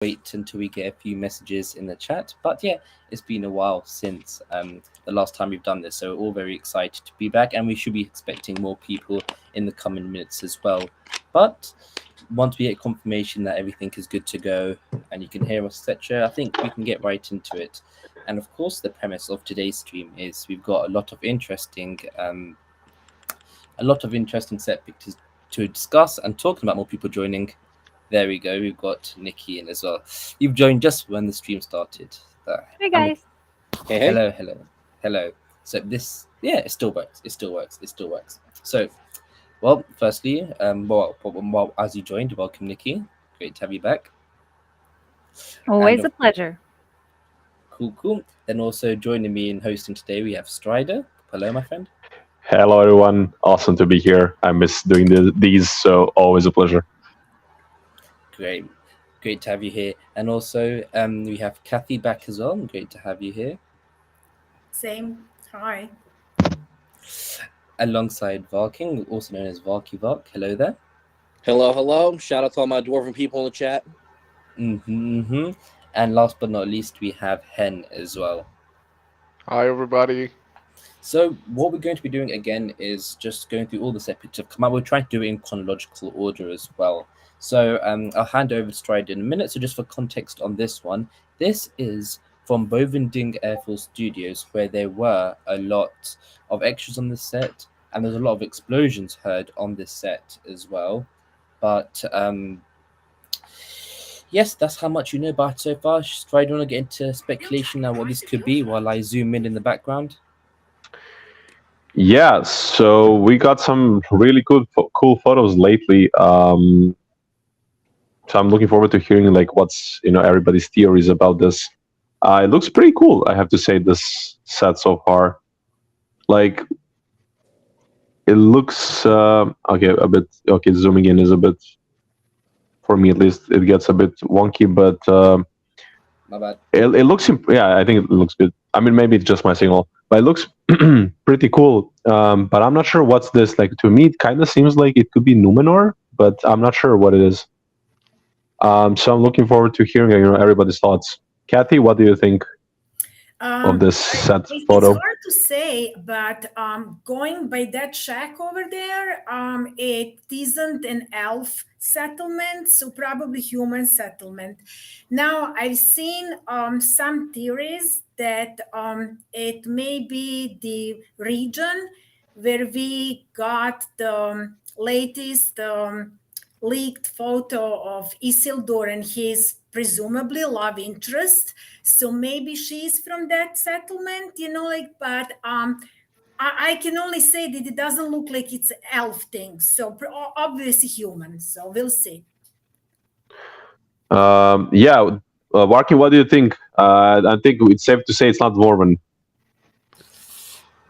wait until we get a few messages in the chat. But yeah, it's been a while since the last time we've done this, so we're all very excited to be back, and we should be expecting more people in the coming minutes as well. But once we get confirmation that everything is good to go and you can hear us, etc., I think we can get right into it. And of course, the premise of today's stream is we've got a lot of interesting set pictures to discuss, and talking about more people joining. There we go. We've got Nikki in as well. You've joined just when the stream started. Hey And guys. Hey, hello, hello, hello. So this, yeah, it still works. It still works. It still works. So, well, firstly, well, as you joined, welcome, Nikki. Great to have you back. And Always a pleasure. cool, cool. Then also joining me in hosting today, we have Strider. Hello, my friend. Hello, everyone. Awesome to be here. I miss doing these, so always a pleasure. Great. Great to have you here. And also, we have Kathy back as well. Great to have you here. Same. Hi. Alongside Valking, also known as Valky Valk. Hello there. hello. Shout out to all my dwarven people in the chat. Mm-hmm. And last but not least, we have Hen as well. Hi, everybody. So what we're going to be doing again is just going through all the set pictures that have come out. We're trying to do it in chronological order as well. So I'll hand over to Stride in a minute. So just for context on this one, this is from Bovending Air Force Studios, where there were a lot of extras on this set, and there's a lot of explosions heard on this set as well. But yes, that's how much you know about it so far. Stride, do you want to get into speculation now what this could be while I zoom in the background? Yeah, so we got some really cool photos lately. So I'm looking forward to hearing like what's everybody's theories about this. It looks pretty cool, I have to say. This set so far, like it looks okay. A bit okay. Zooming in is a bit, for me at least, it gets a bit wonky, but My bad. it looks yeah. I think it looks good. I mean, maybe it's just my signal, but it looks pretty cool. But I'm not sure what's this. Like, to me, it kind of seems like it could be Numenor, but I'm not sure what it is. So I'm looking forward to hearing everybody's thoughts. Kathy, what do you think of this set photo? It's hard to say, but going by that shack over there, it isn't an elf settlement, so probably human settlement. Now, I've seen some theories that it may be the region where we got the latest leaked photo of Isildur and his presumably love interest. So maybe she's from that settlement, but I can only say that it doesn't look like it's elf thing. So obviously human. So we'll see. Yeah, Warki, what do you think? I think it's safe to say it's not Dwarven.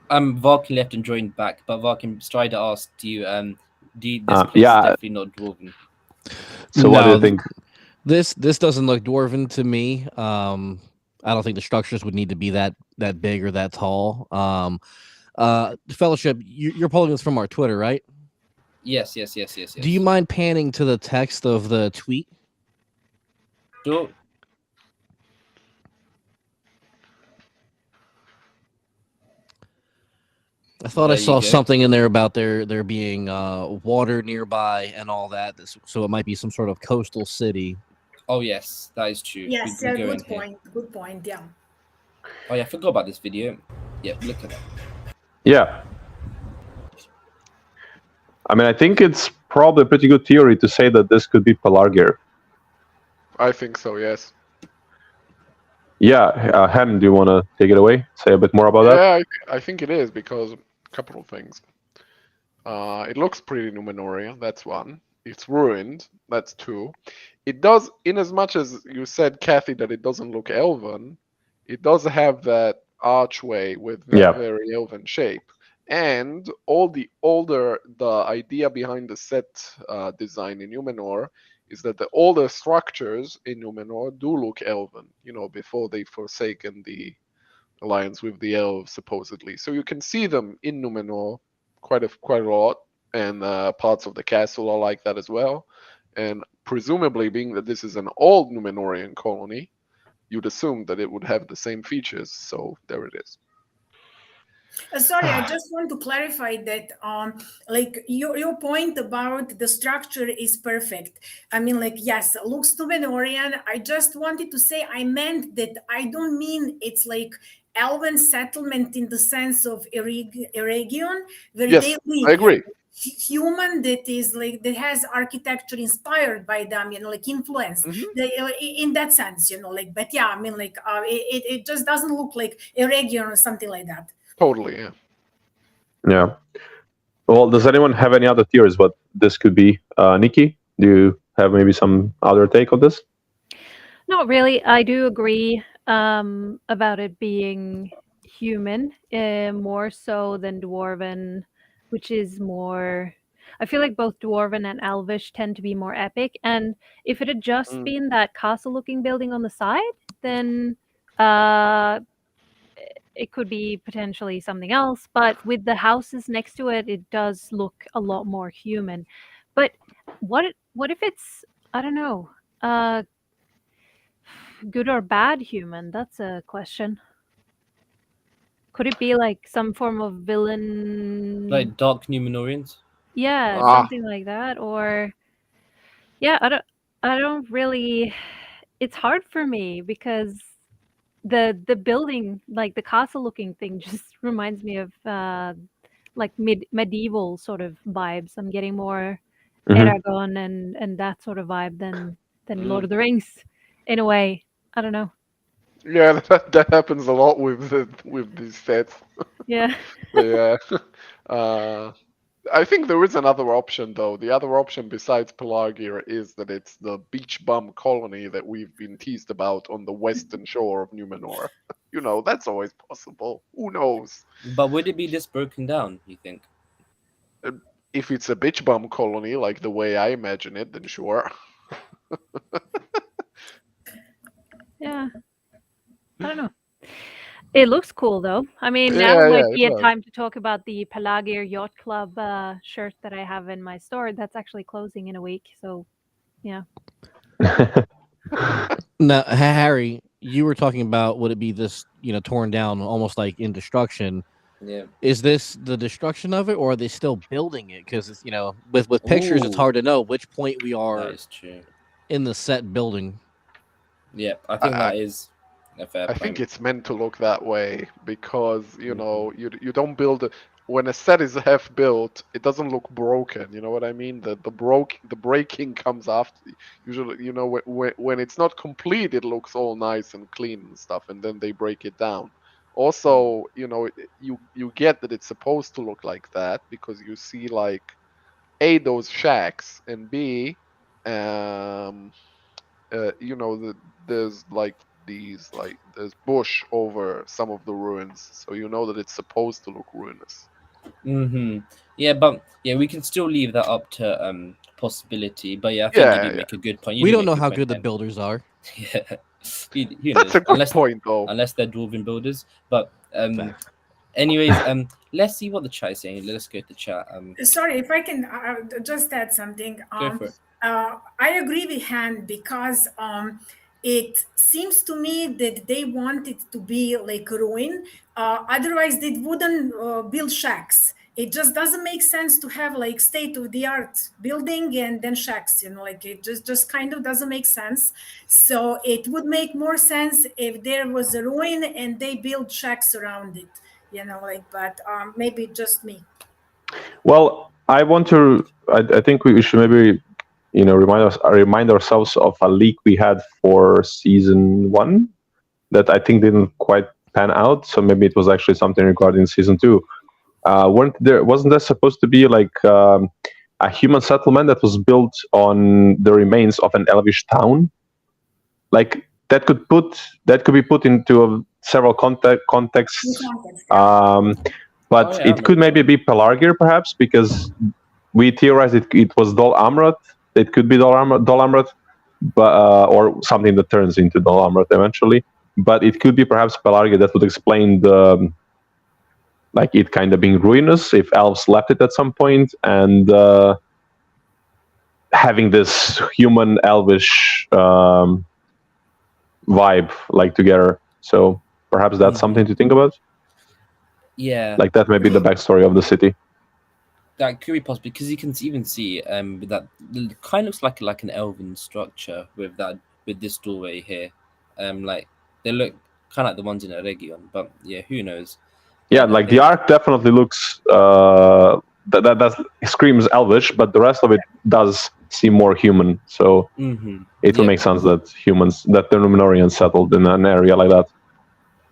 Valkin left and joined back, but Valkin Strider asked, "Do you this place is definitely not dwarven?" So what do you think? This doesn't look dwarven to me. I don't think the structures would need to be that big or that tall. Fellowship, you're pulling this from our Twitter, right? Yes. Do you mind panning to the text of the tweet? Sure. I thought I saw something in there about there being water nearby and all that, so it might be some sort of coastal city. Oh yes, that is true. Yes, yeah, good point. Good point. Yeah. Oh yeah, I forgot about this video. Yeah, look at that. Yeah. I mean, I think it's probably a pretty good theory to say that this could be Pelargir. I think so, yes. Yeah, Hen, do you want to take it away? Say a bit more about that? Yeah, I think it is, because a couple of things. It looks pretty Numenorian, that's one. It's ruined, that's two. It does, in as much as you said, Kathy, that it doesn't look elven, it does have that archway with that very elven shape. And the idea behind the set design in Numenor is that the older structures in Numenor do look elven, before they've forsaken the alliance with the elves, supposedly. So you can see them in Numenor quite a lot, and parts of the castle are like that as well. And presumably, being that this is an old Numenorian colony, you'd assume that it would have the same features. So there it is. Sorry, I just want to clarify that, like your point about the structure is perfect. I mean, like, yes, looks Numenorian. I just wanted to say, I meant that I don't mean it's like elven settlement in the sense of Eregion, where Yes, they live. I agree. Human that is like that has architecture inspired by them, like influenced. In that sense, like. But yeah, I mean, like, it just doesn't look like Eregion or something like that. Totally, yeah. Yeah. Well, does anyone have any other theories what this could be? Nikki, do you have maybe some other take on this? Not really. I do agree about it being human, more so than dwarven, which is more. I feel like both dwarven and elvish tend to be more epic. And if it had just been that castle-looking building on the side, then it could be potentially something else. But with the houses next to it, it does look a lot more human. But what if it's, I don't know, good or bad human? That's a question. Could it be like some form of villain? Like dark Numenorians? Yeah, something like that. Or yeah, I don't really. It's hard for me because the building, like the castle looking thing, just reminds me of like medieval sort of vibes. I'm getting more Eregion and that sort of vibe than Lord of the Rings in a way. I don't know. Yeah, that happens a lot with these sets. Yeah. Yeah. I think there is another option though. The other option besides Pelargir is that it's the beach bum colony that we've been teased about on the western shore of Numenor. That's always possible. Who knows? But would it be this broken down, you think? If it's a bitch bum colony, like the way I imagine it, then sure. Yeah. I don't know. It looks cool though. I mean, Yeah, now might it be a does. time to talk about the Pelagir Yacht Club shirt that I have in my store. That's actually closing in a week. So, yeah. Now, Harry, you were talking about would it be this, torn down almost like in destruction? Yeah. Is this the destruction of it, or are they still building it? Because it's with pictures, it's Ooh. hard to know which point we are That is true. in the set building. Yeah, I think that is a fair I point. think it's meant to look that way because you don't build it when a set is half built. It doesn't look broken. You know what I mean? The breaking comes after. Usually, when it's not complete, it looks all nice and clean and stuff, and then they break it down. Also, you get that it's supposed to look like that because you see like A, those shacks, and B, there's like there's bush over some of the ruins, so you know that it's supposed to look ruinous. Yeah, but we can still leave that up to possibility. But yeah, I think you do make a good point. We don't know how good the builders are. Yeah, who That's knows? a good point, though. Unless they're dwarven builders. But anyways, let's see what the chat is saying. Let's go to the chat. Sorry, if I can just add something. Go for it. I agree with Han because it seems to me that they want it to be like ruin. Otherwise, they wouldn't build shacks. It just doesn't make sense to have like state-of-the-art building and then shacks. Like it just kind of doesn't make sense. So it would make more sense if there was a ruin and they build shacks around it. But maybe just me. Well, I want to. I think we should maybe, remind ourselves of a leak we had for season 1 that I think didn't quite pan out. So maybe it was actually something regarding season 2. Wasn't there supposed to be like a human settlement that was built on the remains of an elvish town? Like that could be put into several contexts. But it could maybe be Pelargir, perhaps, because we theorized it was Dol Amroth. It could be Dol Amroth, but or something that turns into Dol Amroth eventually. But it could be perhaps Pelargir that would explain the it kind of being ruinous if elves left it at some point, and having this human elvish vibe like together. So perhaps that's something to think about. Yeah, Like that may be the backstory of the city. that could be possible because you can even see that it kind of looks like an elven structure with this doorway here. Like they look kind of like the ones in Eregion, but yeah, who knows? Yeah, like the arc definitely looks that screams elvish, but the rest of it does seem more human. So it will make sense that the Numenorians settled in an area like that.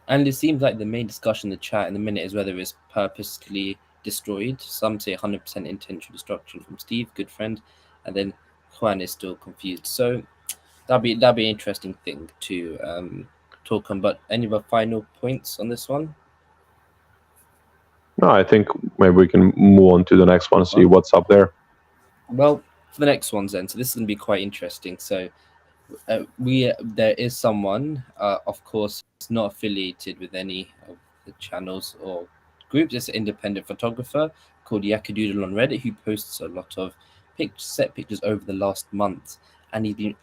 And it seems like the main discussion in the chat in the minute is whether it's purposely destroyed. Some say 100% intentional destruction from Steve, good friend, and then Juan is still confused. So that'd be an interesting thing to talk on. But any other final points on this one? No, I think maybe we can move on to the next one and see what's up there. Well, for the next ones then, so this is going to be quite interesting. So there is someone, of course, not affiliated with any of the channels or groups. It's an independent photographer called Yakadoodle on Reddit who posts a lot of set pictures over the last month, and he's been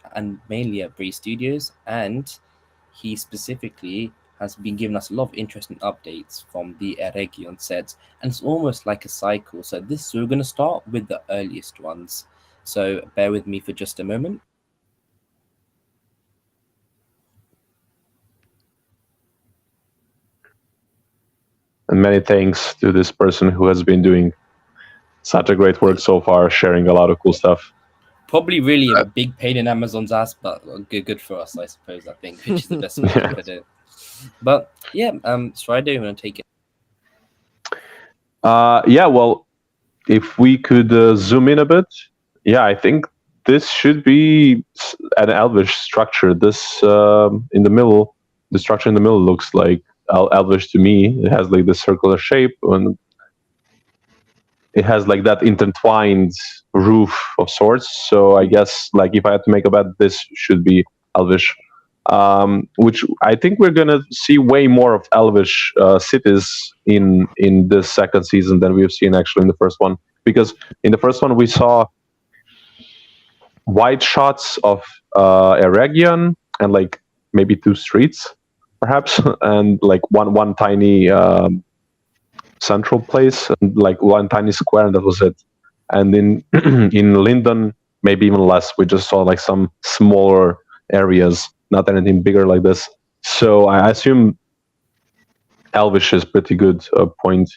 mainly at Bree Studios, and he specifically has been giving us a lot of interesting updates from the Eregion sets, and it's almost like a cycle. So we're going to start with the earliest ones. So bear with me for just a moment. And many thanks to this person who has been doing such a great work so far, sharing a lot of cool stuff. Probably really a big pain in Amazon's ass, but good for us, I suppose, I think, which is the best way to put it. But yeah, Strider, you want to take it? Yeah, well, if we could zoom in a bit, yeah, I think this should be an elvish structure. This in the middle, the structure in the middle looks like elvish to me. It has like this circular shape, and it has like that intertwined roof of sorts. So I guess like if I had to make a bet, this should be elvish. Which I think we're gonna see way more of elvish cities in this second season than we've seen actually in the first one. Because in the first one we saw wide shots of Eregion and like maybe 2 streets, perhaps, and like one tiny central place and like one tiny square, and that was it. And in in Linden, maybe even less. We just saw like some smaller areas, not anything bigger like this. So I assume elvish is pretty good point.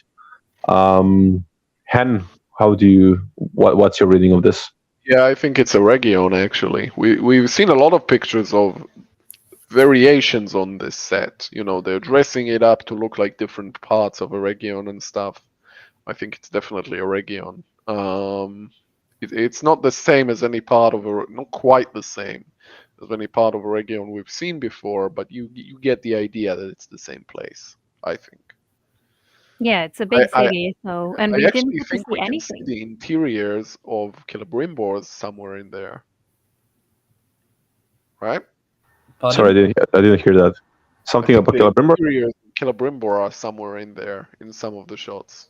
Hen, what's your reading of this? Yeah, I think it's Eregion actually. We've seen a lot of pictures of variations on this set. You know, they're dressing it up to look like different parts of Eregion and stuff. I think it's definitely Eregion. It's not the same as any part of not quite the same as any part of Eregion we've seen before, but you get the idea that it's the same place, I think. Yeah, it's a big city, so and we didn't get to see we anything. can see the interiors of Celebrimbor somewhere in there, right? Pardon? Sorry, I didn't hear that. Something about Celebrimbor? The interiors of Celebrimbor are somewhere in there in some of the shots.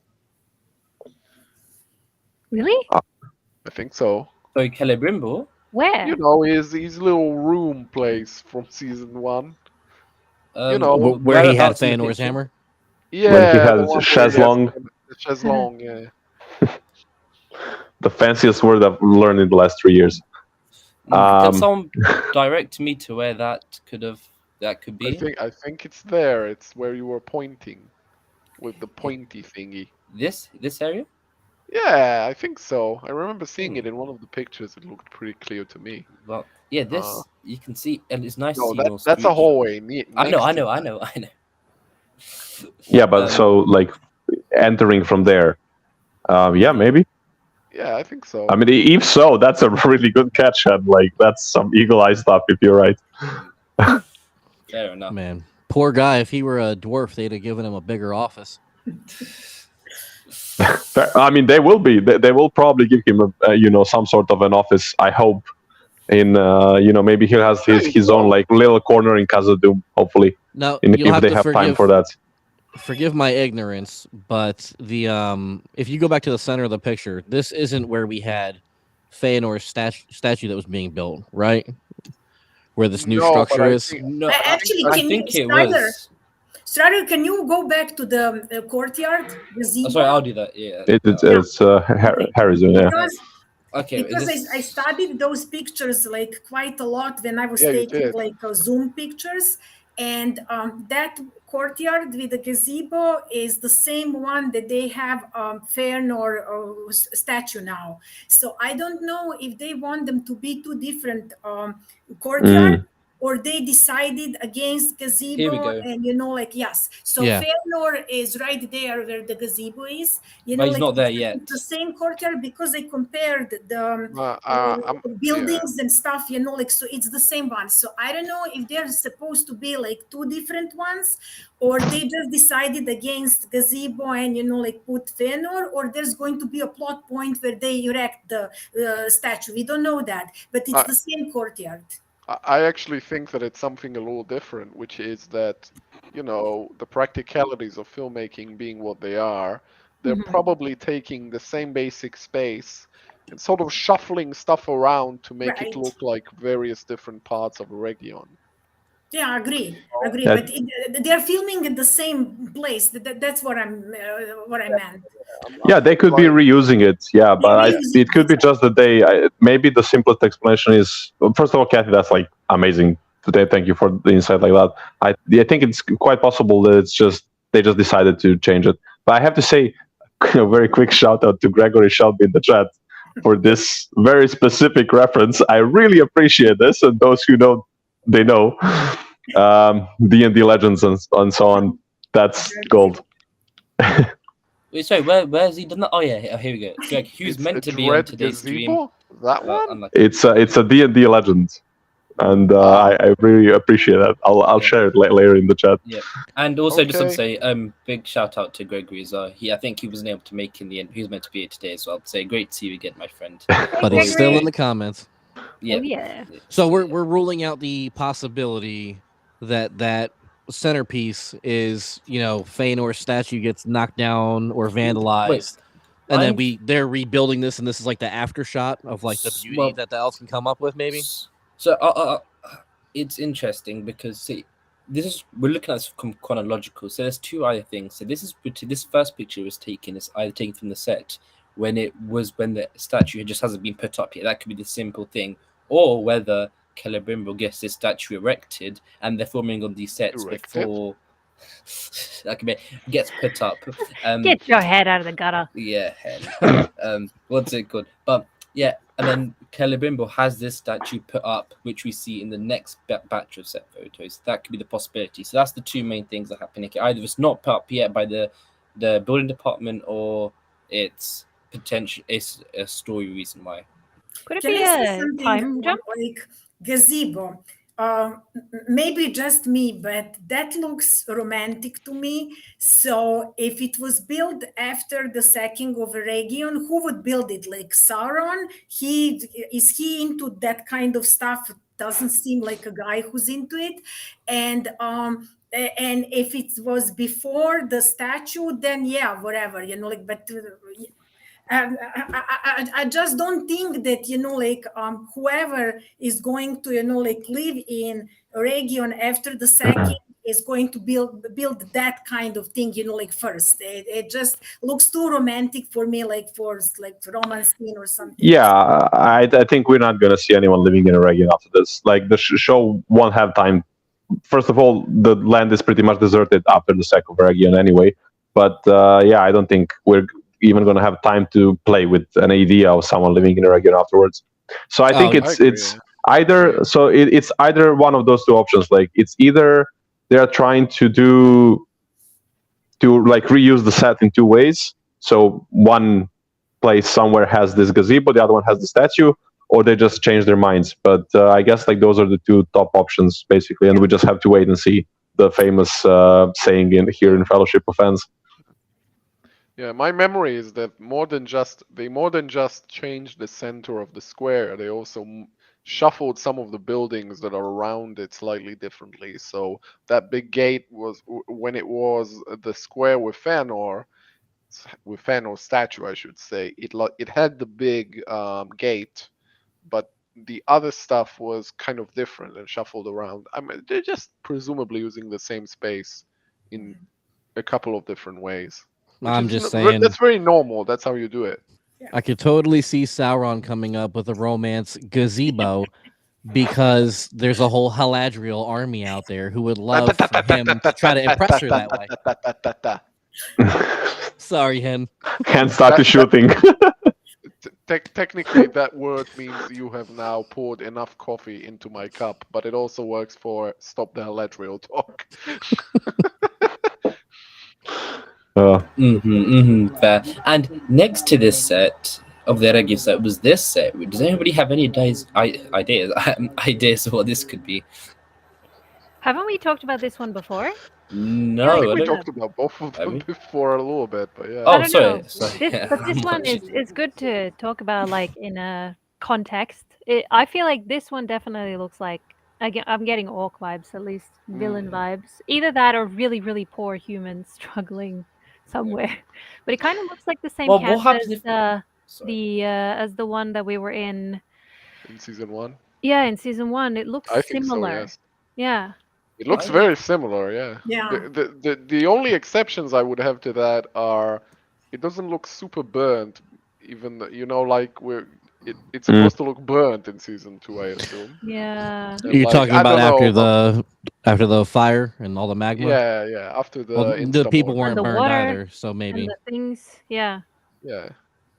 Really? I think so. So Celebrimbor? Where? You know, his little room place from season 1. You know, where he had Feanor's hammer. Yeah, when he had Shazlong. Shazlong, yeah. The fanciest word I've learned in the last 3 years. Can someone direct me to where that could be? I think it's there. It's where you were pointing with the pointy thingy. This area? Yeah, I think so. I remember seeing it in one of the pictures. It looked pretty clear to me. Well, yeah, this you can see, and it's nice to see. That's a hallway. I know. Yeah, but so like entering from there. Yeah, maybe. Yeah, I think so. I mean, if so, that's a really good catch, and like that's some eagle eye stuff. If you're right. Fair enough. Man, poor guy. If he were a dwarf, they'd have given him a bigger office. I mean, they will be. They will probably give him a, some sort of an office. I hope. In maybe he has his own like little corner in Khazad-dûm. Hopefully, now if they have time for that. Forgive my ignorance, but the if you go back to the center of the picture, this isn't where we had Feanor statue that was being built, right? Where this new No, but structure I is. think- No, Actually, I can you, think it Strider, was. Strider, can you go back to the courtyard, gazebo? Oh, sorry, I'll do that. Yeah. It's Harrison, yeah. Because Okay. because Is I this... studied those pictures like quite a lot when I was Yeah, you taking did. like Zoom pictures, and that courtyard with the gazebo is the same one that they have Fëanor statue now. So I don't know if they want them to be two different courtyard. Or they decided against Here we gazebo, go. and like yes. So Yeah. Fëanor is right there where the gazebo is. But he's Like not there it's yet. the same courtyard because I compared the buildings yeah. and stuff. Like so it's the same one. So I don't know if they're supposed to be like two different ones, or they just decided against gazebo and like put Fëanor, or there's going to be a plot point where they erect the statue. We don't know that, but it's the same courtyard. I actually think that it's something a little different, which is that, the practicalities of filmmaking being what they are, they're probably taking the same basic space and sort of shuffling stuff around to make it Right. look like various different parts of Eregion. Yeah, I agree. That- But they're filming in the same place. That's what I meant. Yeah, they could be reusing it. Yeah, but it could be just that maybe the simplest explanation is, well, first of all, Kathy, that's like amazing today. Thank you for the insight like that. I think it's quite possible that they just decided to change it. But I have to say a very quick shout out to Gregory Shelby in the chat for this very specific reference. I really appreciate this, and those who know, they know. D&D Legends and so on. That's gold. Wait, sorry, where's he done that? Oh yeah, here we go. Greg, who's meant to be on today's stream? That one? Unlucky. It's a D&D Legend, and I really appreciate that. I'll share it later in the chat. Yeah, and also just want to Okay. say, big shout out to Gregory as well. I think he wasn't able to make in the end. He was meant to be here today as well. So great to see you again, my friend. But he's still in the comments. Yeah. Oh, yeah. So we're ruling out the possibility that centerpiece is, Feanor's statue gets knocked down or vandalized. And then they're rebuilding this, and this is like the after shot of like the beauty that the elves can come up with, maybe. So it's interesting because see, we're looking at this chronological. So there's two other things. So this first picture was taken is either taken from the set when the statue just hasn't been put up yet. That could be the simple thing, or whether Celebrimbor gets this statue erected and they're filming on these sets before that gets put up. Get your head out of the gutter. Yeah, head. What's it called? But yeah, and then Celebrimbor has this statue put up, which we see in the next batch of set photos. That could be the possibility. So that's the two main things that are happening. Either it's not put up yet by the building department, or it's a story reason why. Could it Can be I say a something time jump? like gazebo? Maybe just me, but that looks romantic to me. So if it was built after the sacking of Eregion, who would build it? Like Sauron? Is he into that kind of stuff? Doesn't seem like a guy who's into it. And if it was before the statue, then yeah, whatever, but I just don't think that whoever is going to live in Eregion after the sacking is going to build that kind of thing first. It just looks too romantic for me, for romance scene or something. Yeah, I think we're not gonna see anyone living in Eregion after this. Like the show won't have time. First of all, the land is pretty much deserted after the sack of Eregion anyway. But yeah, I don't think we're even going to have time to play with an idea of someone living in Eregion afterwards. So I think it's either it's either one of those two options. Like it's either they're trying to reuse the set in two ways. So one place somewhere has this gazebo, the other one has the statue, or they just change their minds. But I guess those are the two top options basically, and we just have to wait and see. The famous saying here in Fellowship of Fans. Yeah, my memory is that they more than just changed the center of the square, they also shuffled some of the buildings that are around it slightly differently. So that big gate was when it was the square with Fëanor, with Fëanor's statue, I should say, it had the big gate, but the other stuff was kind of different and shuffled around. I mean, they're just presumably using the same space in a couple of different ways. I'm just saying. That's very normal. That's how you do it. I could totally see Sauron coming up with a romance gazebo because there's a whole Haladriel army out there who would love for him to try to impress her that way. Sorry, Hen. Hen started shooting. Technically, that word means you have now poured enough coffee into my cup, but it also works for stop the Haladriel talk. Fair. And next to this set of the Eregion set was this set. Does anybody have any ideas of what this could be? Haven't we talked about this one before? No, I think we talked about both of them before a little bit, but yeah. Oh, sorry. But this one is good to talk about, like, in a context. I feel like this one definitely looks like I'm getting orc vibes, at least villain vibes. Either that or really, really poor humans struggling somewhere. But it kind of looks like the same cast as the one that we were in season 1. Yeah, in season 1, it looks similar. So, yes. Yeah. It looks very similar, yeah. Yeah. The only exceptions I would have to that are it doesn't look super burnt, even though, like it's supposed to look burnt in season 2, I assume. Yeah. And you're talking about after the fire and all the magma? Yeah. After the people weren't burned either, so maybe. And the things, yeah. Yeah.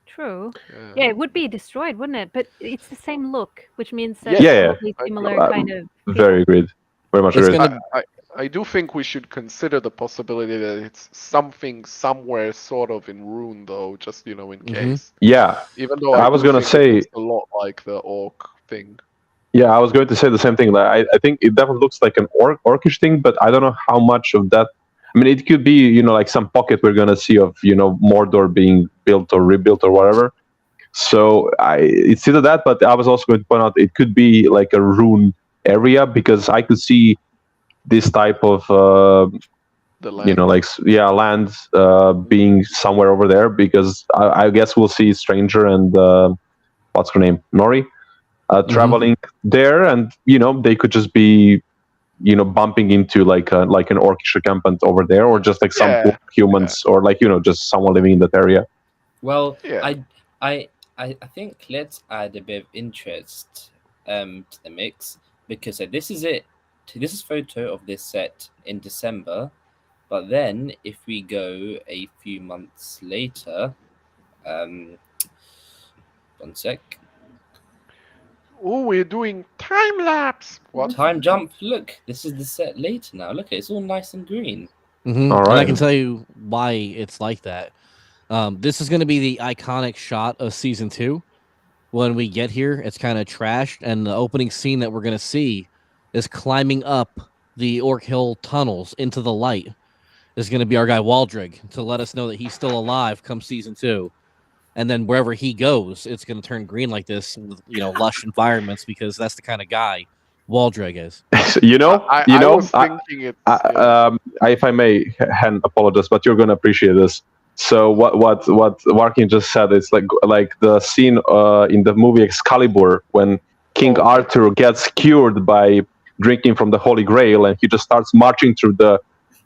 True. Yeah, it would be destroyed, wouldn't it? But it's the same look, which means that similar kind of. Very agreed. Very much agreed. I do think we should consider the possibility that it's something somewhere sort of in rune, though, just in case. Yeah. Even though I was gonna say it's a lot like the orc thing. Yeah, I was going to say the same thing. I think it definitely looks like an orcish thing, but I don't know how much of that. I mean, it could be like some pocket we're gonna see of Mordor being built or rebuilt or whatever. So it's either that, but I was also going to point out it could be like a rune area, because I could see this type of land being somewhere over there, because I guess we'll see Stranger and what's her name, Nori, traveling there, and they could just be bumping into like an orcish encampment over there, or just like some humans, or just someone living in that area. Well, I think let's add a bit of interest to the mix, because this is it. This is photo of this set in December, but then if we go a few months later, one sec. Oh, we're doing time-lapse. What? Time jump. Look, this is the set later now. Look, it's all nice and green. All right. And I can tell you why it's like that. This is going to be the iconic shot of season 2. When we get here, it's kind of trashed, and the opening scene that we're going to see is climbing up the Orc Hill tunnels into the light. Is going to be our guy Waldrig to let us know that he's still alive come season 2. And then wherever he goes, it's going to turn green like this with lush environments, because that's the kind of guy Waldrig is. I was thinking it. If I may, Hen, apologize, but you're going to appreciate this. So what Warkin just said, it's like the scene in the movie Excalibur when King Arthur gets cured by drinking from the Holy Grail, and he just starts marching through to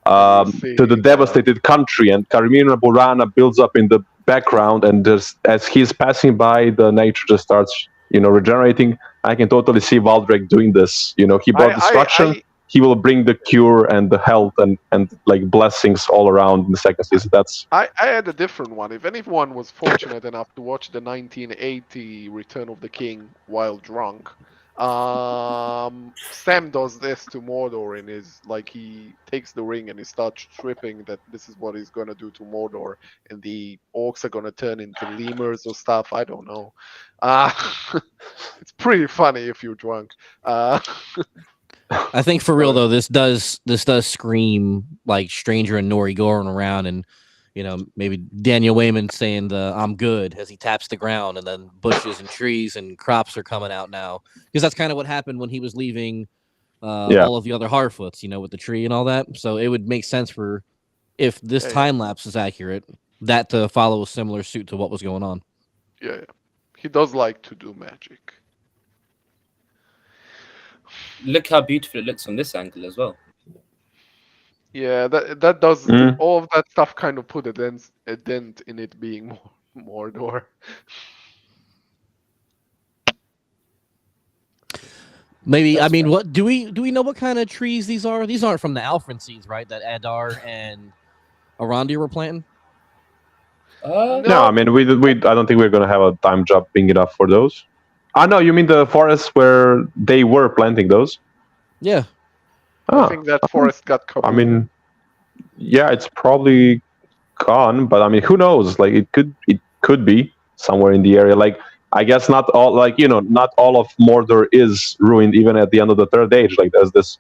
the devastated country, and Karimina Burana builds up in the background, and just as he's passing by, the nature just starts regenerating. I can totally see Waldreg doing this. He brought destruction. He will bring the cure and the health and like blessings all around in the second season. I had a different one. If anyone was fortunate enough to watch the 1980 Return of the King while drunk, Sam does this to Mordor in his, he takes the ring and he starts tripping that this is what he's gonna do to Mordor, and the orcs are gonna turn into lemurs or stuff. I don't know. It's pretty funny if you're drunk. I think for real though, this does scream like Stranger and Nori going around, and maybe Daniel Wayman saying "I'm good" as he taps the ground, and then bushes and trees and crops are coming out now, because that's kind of what happened when he was leaving all of the other Harfoots, with the tree and all that. So it would make sense if this time lapse is accurate, that to follow a similar suit to what was going on. Yeah. He does like to do magic. Look how beautiful it looks from this angle as well. Yeah, that does Mm. all of that stuff kind of put a dent in it being Mordor. Maybe That's I mean, fair. what do we know? What kind of trees these are? These aren't from the Alfred seeds, right? That Adar and Arondir were planting. No, I mean I don't think we're gonna have a time job big enough for those. Ah, no, you mean the forests where they were planting those? Yeah. I think that forest got kaboom. I mean, yeah, it's probably gone, but I mean, who knows? Like, it could be somewhere in the area. Like, I guess not all, like, not all of Mordor is ruined even at the end of the Third Age. Like, there's this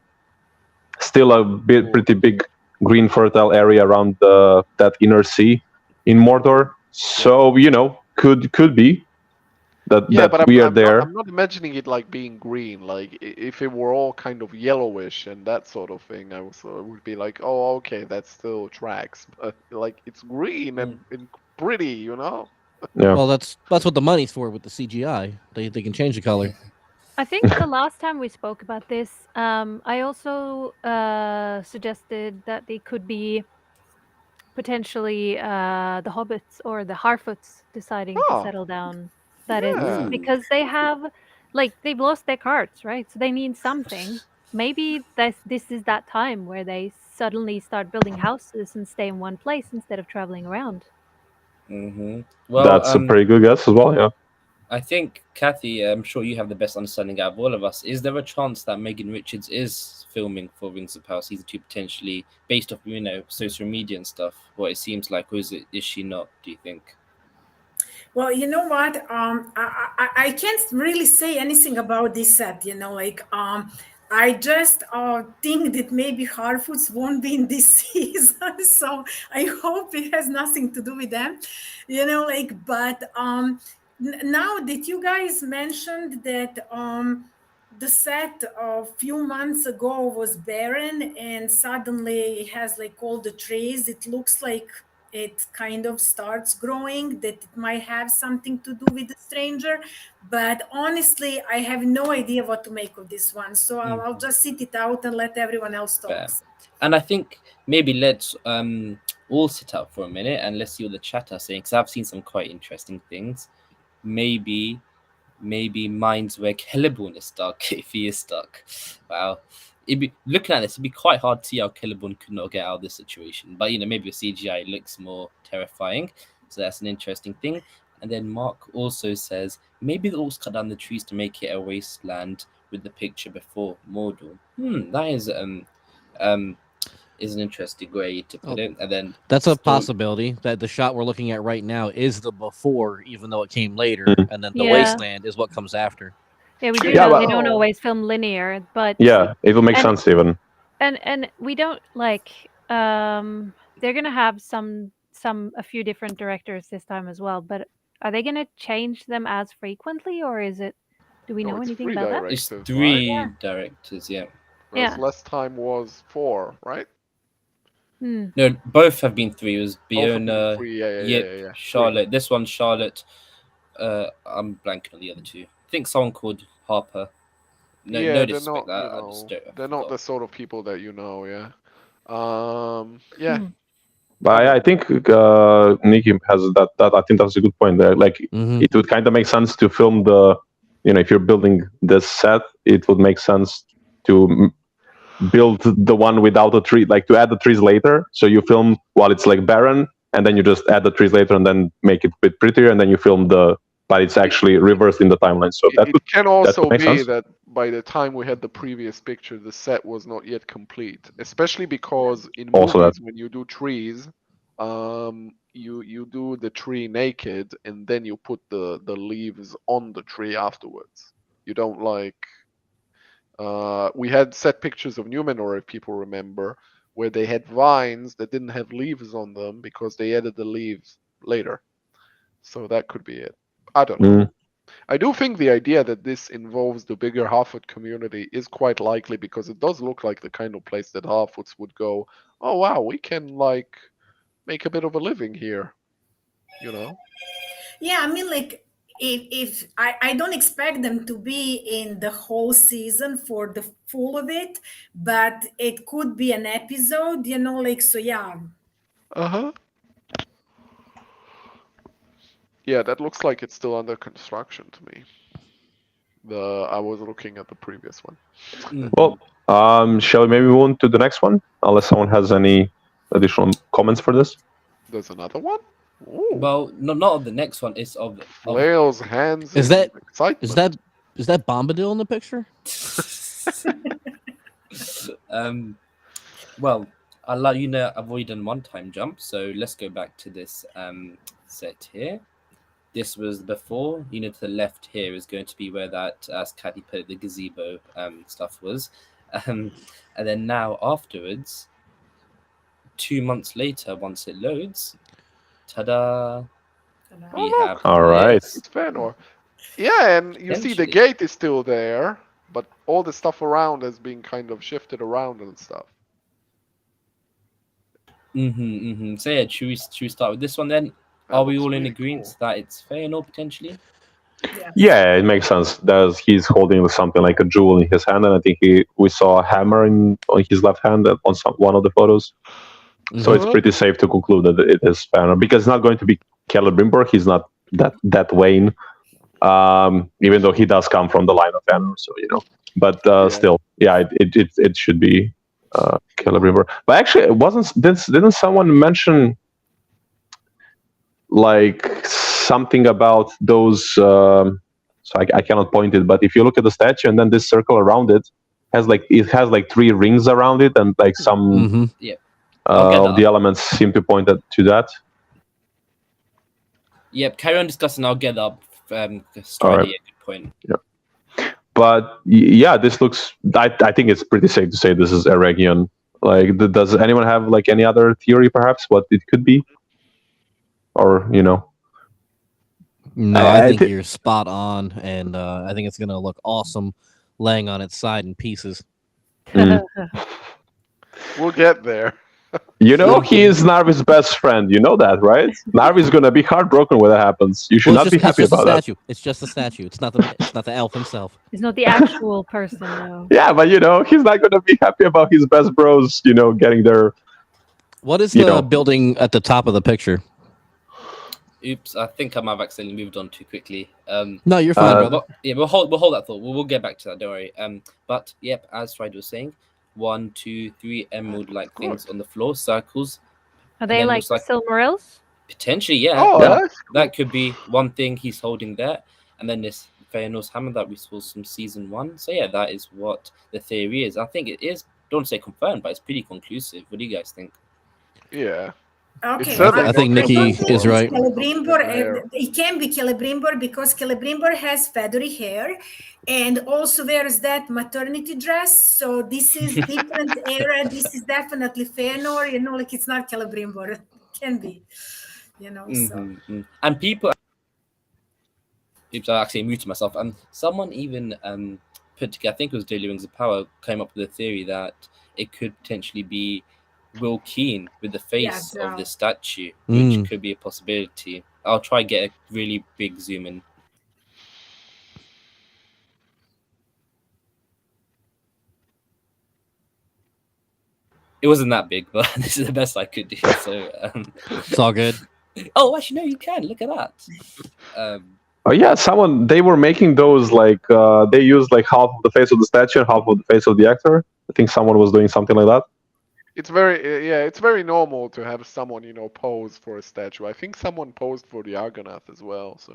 still a pretty big green fertile area around that inner sea in Mordor. So could be that but we are there. I'm not imagining it like being green. Like if it were all kind of yellowish and that sort of thing, I would be like, oh, okay, that still tracks. But like it's green and pretty, Yeah. Well, that's what the money's for with the CGI. They can change the color. I think the last time we spoke about this, I also suggested that they could be potentially the hobbits or the Harfoots deciding to settle down. That is because they have, like, they've lost their carts, right? So they need something. Maybe this is that time where they suddenly start building houses and stay in one place instead of traveling around. Well, that's a pretty good guess as well. Yeah. I think, Kathy, I'm sure you have the best understanding out of all of us. Is there a chance that Megan Richards is filming for Rings of Power Season 2 potentially based off, social media and stuff? What it seems like, or is she not, do you think? Well, you know what? I can't really say anything about this set. I just think that maybe Harfoots won't be in this season, so I hope it has nothing to do with them. But now that you guys mentioned that the set a few months ago was barren and suddenly it has like all the trees, it looks like it kind of starts growing, that it might have something to do with the stranger. But honestly, I have no idea what to make of this one. So I'll just sit it out and let everyone else talk. Fair. And I think maybe let's all sit up for a minute and let's see what the chat are saying, because I've seen some quite interesting things. Maybe mine's where Celeborn is stuck, if he is stuck. Wow. Looking at this, it'd be quite hard to see how Celeborn could not get out of this situation. But maybe with CGI it looks more terrifying. So that's an interesting thing. And then Mark also says maybe the orcs cut down the trees to make it a wasteland with the picture before Mordor. That is an interesting way to put it. And then that's a possibility that the shot we're looking at right now is the before, even though it came later, and then the wasteland is what comes after. Yeah, we do know they don't always film linear, but it will make sense even. And we don't like they're gonna have a few different directors this time as well, but are they gonna change them as frequently, or do we know anything about that? It's 3 directors, yeah. Whereas last time was 4, right? No, both have been 3. It was Biona, Yip, Charlotte. This one's Charlotte. I'm blanking on the other 2. I think someone called Harper. No disrespect that. They're not the sort of people that you know, But I think Nikki has that. I think that's a good point there. Like, it would kind of make sense to film the, if you're building this set, it would make sense to build the one without a tree, like to add the trees later. So you film while it's like barren, and then you just add the trees later, and then make it a bit prettier, and then you film but it's actually reversed in the timeline. So it can also be that by the time we had the previous picture, the set was not yet complete. Especially because in movies, when you do trees, you do the tree naked, and then you put the leaves on the tree afterwards. You don't we had set pictures of Numenor, if people remember, where they had vines that didn't have leaves on them because they added the leaves later. So that could be it. I don't know. I do think the idea that this involves the bigger Harfoot community is quite likely, because it does look like the kind of place that Harfoots would go, oh wow, we can make a bit of a living here. You know. Yeah, I mean, like, if I don't expect them to be in the whole season for the full of it, but it could be an episode, like, so yeah. Uh-huh. Yeah, that looks like it's still under construction to me. I was looking at the previous one. Well, shall we maybe move on to the next one, unless someone has any additional comments for this? There's another one? Ooh. Well, not of the next one. It's of Flail's hands. Is that excitement. is that Bombadil in the picture? Well, I'll let you know I've already done one time jump, so let's go back to this set here. This was before. To the left here is going to be where that, as Caddy put it, the gazebo stuff was. And then now afterwards, 2 months later, once it loads, ta-da! We have All right. this. It's Fëanor. Yeah, and you see the gate is still there, but all the stuff around has been kind of shifted around and stuff. So yeah, should we start with this one then? That Are we looks all in really agreement cool. that it's Fëanor potentially? Yeah, it makes sense. He's holding something like a jewel in his hand, and I think we saw a hammer on his left hand on one of the photos. So it's pretty safe to conclude that it is Fëanor, because it's not going to be Celebrimbor. He's not that Wayne, even though he does come from the line of Fëanor. So but still, yeah, it should be Celebrimbor. But actually, didn't someone mention like something about those? So I cannot point it, but if you look at the statue and then this circle around it has like 3 rings around it, and like some of the elements seem to point to that. Yep, carry on discussing. I'll get up. Right. Good point. Yeah. But yeah, this looks. I think it's pretty safe to say this is Eregion. Like, does anyone have like any other theory, perhaps, what it could be? Or No, I think you're spot on, and I think it's gonna look awesome laying on its side in pieces. We'll get there. He is Narvi's best friend. You know that, right? Narvi's gonna be heartbroken when that happens. You should not be happy about that. It's just a statue. It's not the elf himself. It's not the actual person, though. Yeah, but he's not gonna be happy about his best bros, getting their. What is the building at the top of the picture? Oops, I think I might have accidentally moved on too quickly. No, you're fine, brother. Yeah, we'll hold that thought. We'll get back to that. Don't worry. But yep, as Friday was saying, 1, 2, 3 emerald-like things on the floor, circles. Are they like Silmarils? Potentially, yeah. Oh, that could be one thing he's holding there, and then this Fëanor's hammer that we saw from season 1. So yeah, that is what the theory is. I think it is. Don't say confirmed, but it's pretty conclusive. What do you guys think? Yeah. Okay, I think Nikki is right. Celebrimbor, it can be Celebrimbor because Celebrimbor has feathery hair, and also wears that maternity dress. So this is different era. This is definitely Fëanor. Like, it's not Celebrimbor. It can be, So. And people. Oops, I actually muted myself. Someone even put together. I think it was Daily Rings of Power came up with a theory that it could potentially be Will Keen with the face of the statue, which could be a possibility. I'll try and get a really big zoom in. It wasn't that big, but this is the best I could do. So it's all good. Oh, actually, no, you can. Look at that. Oh yeah, they were making those like they used like half of the face of the statue and half of the face of the actor. I think someone was doing something like that. It's very normal to have someone pose for a statue. I think someone posed for the Argonath as well. So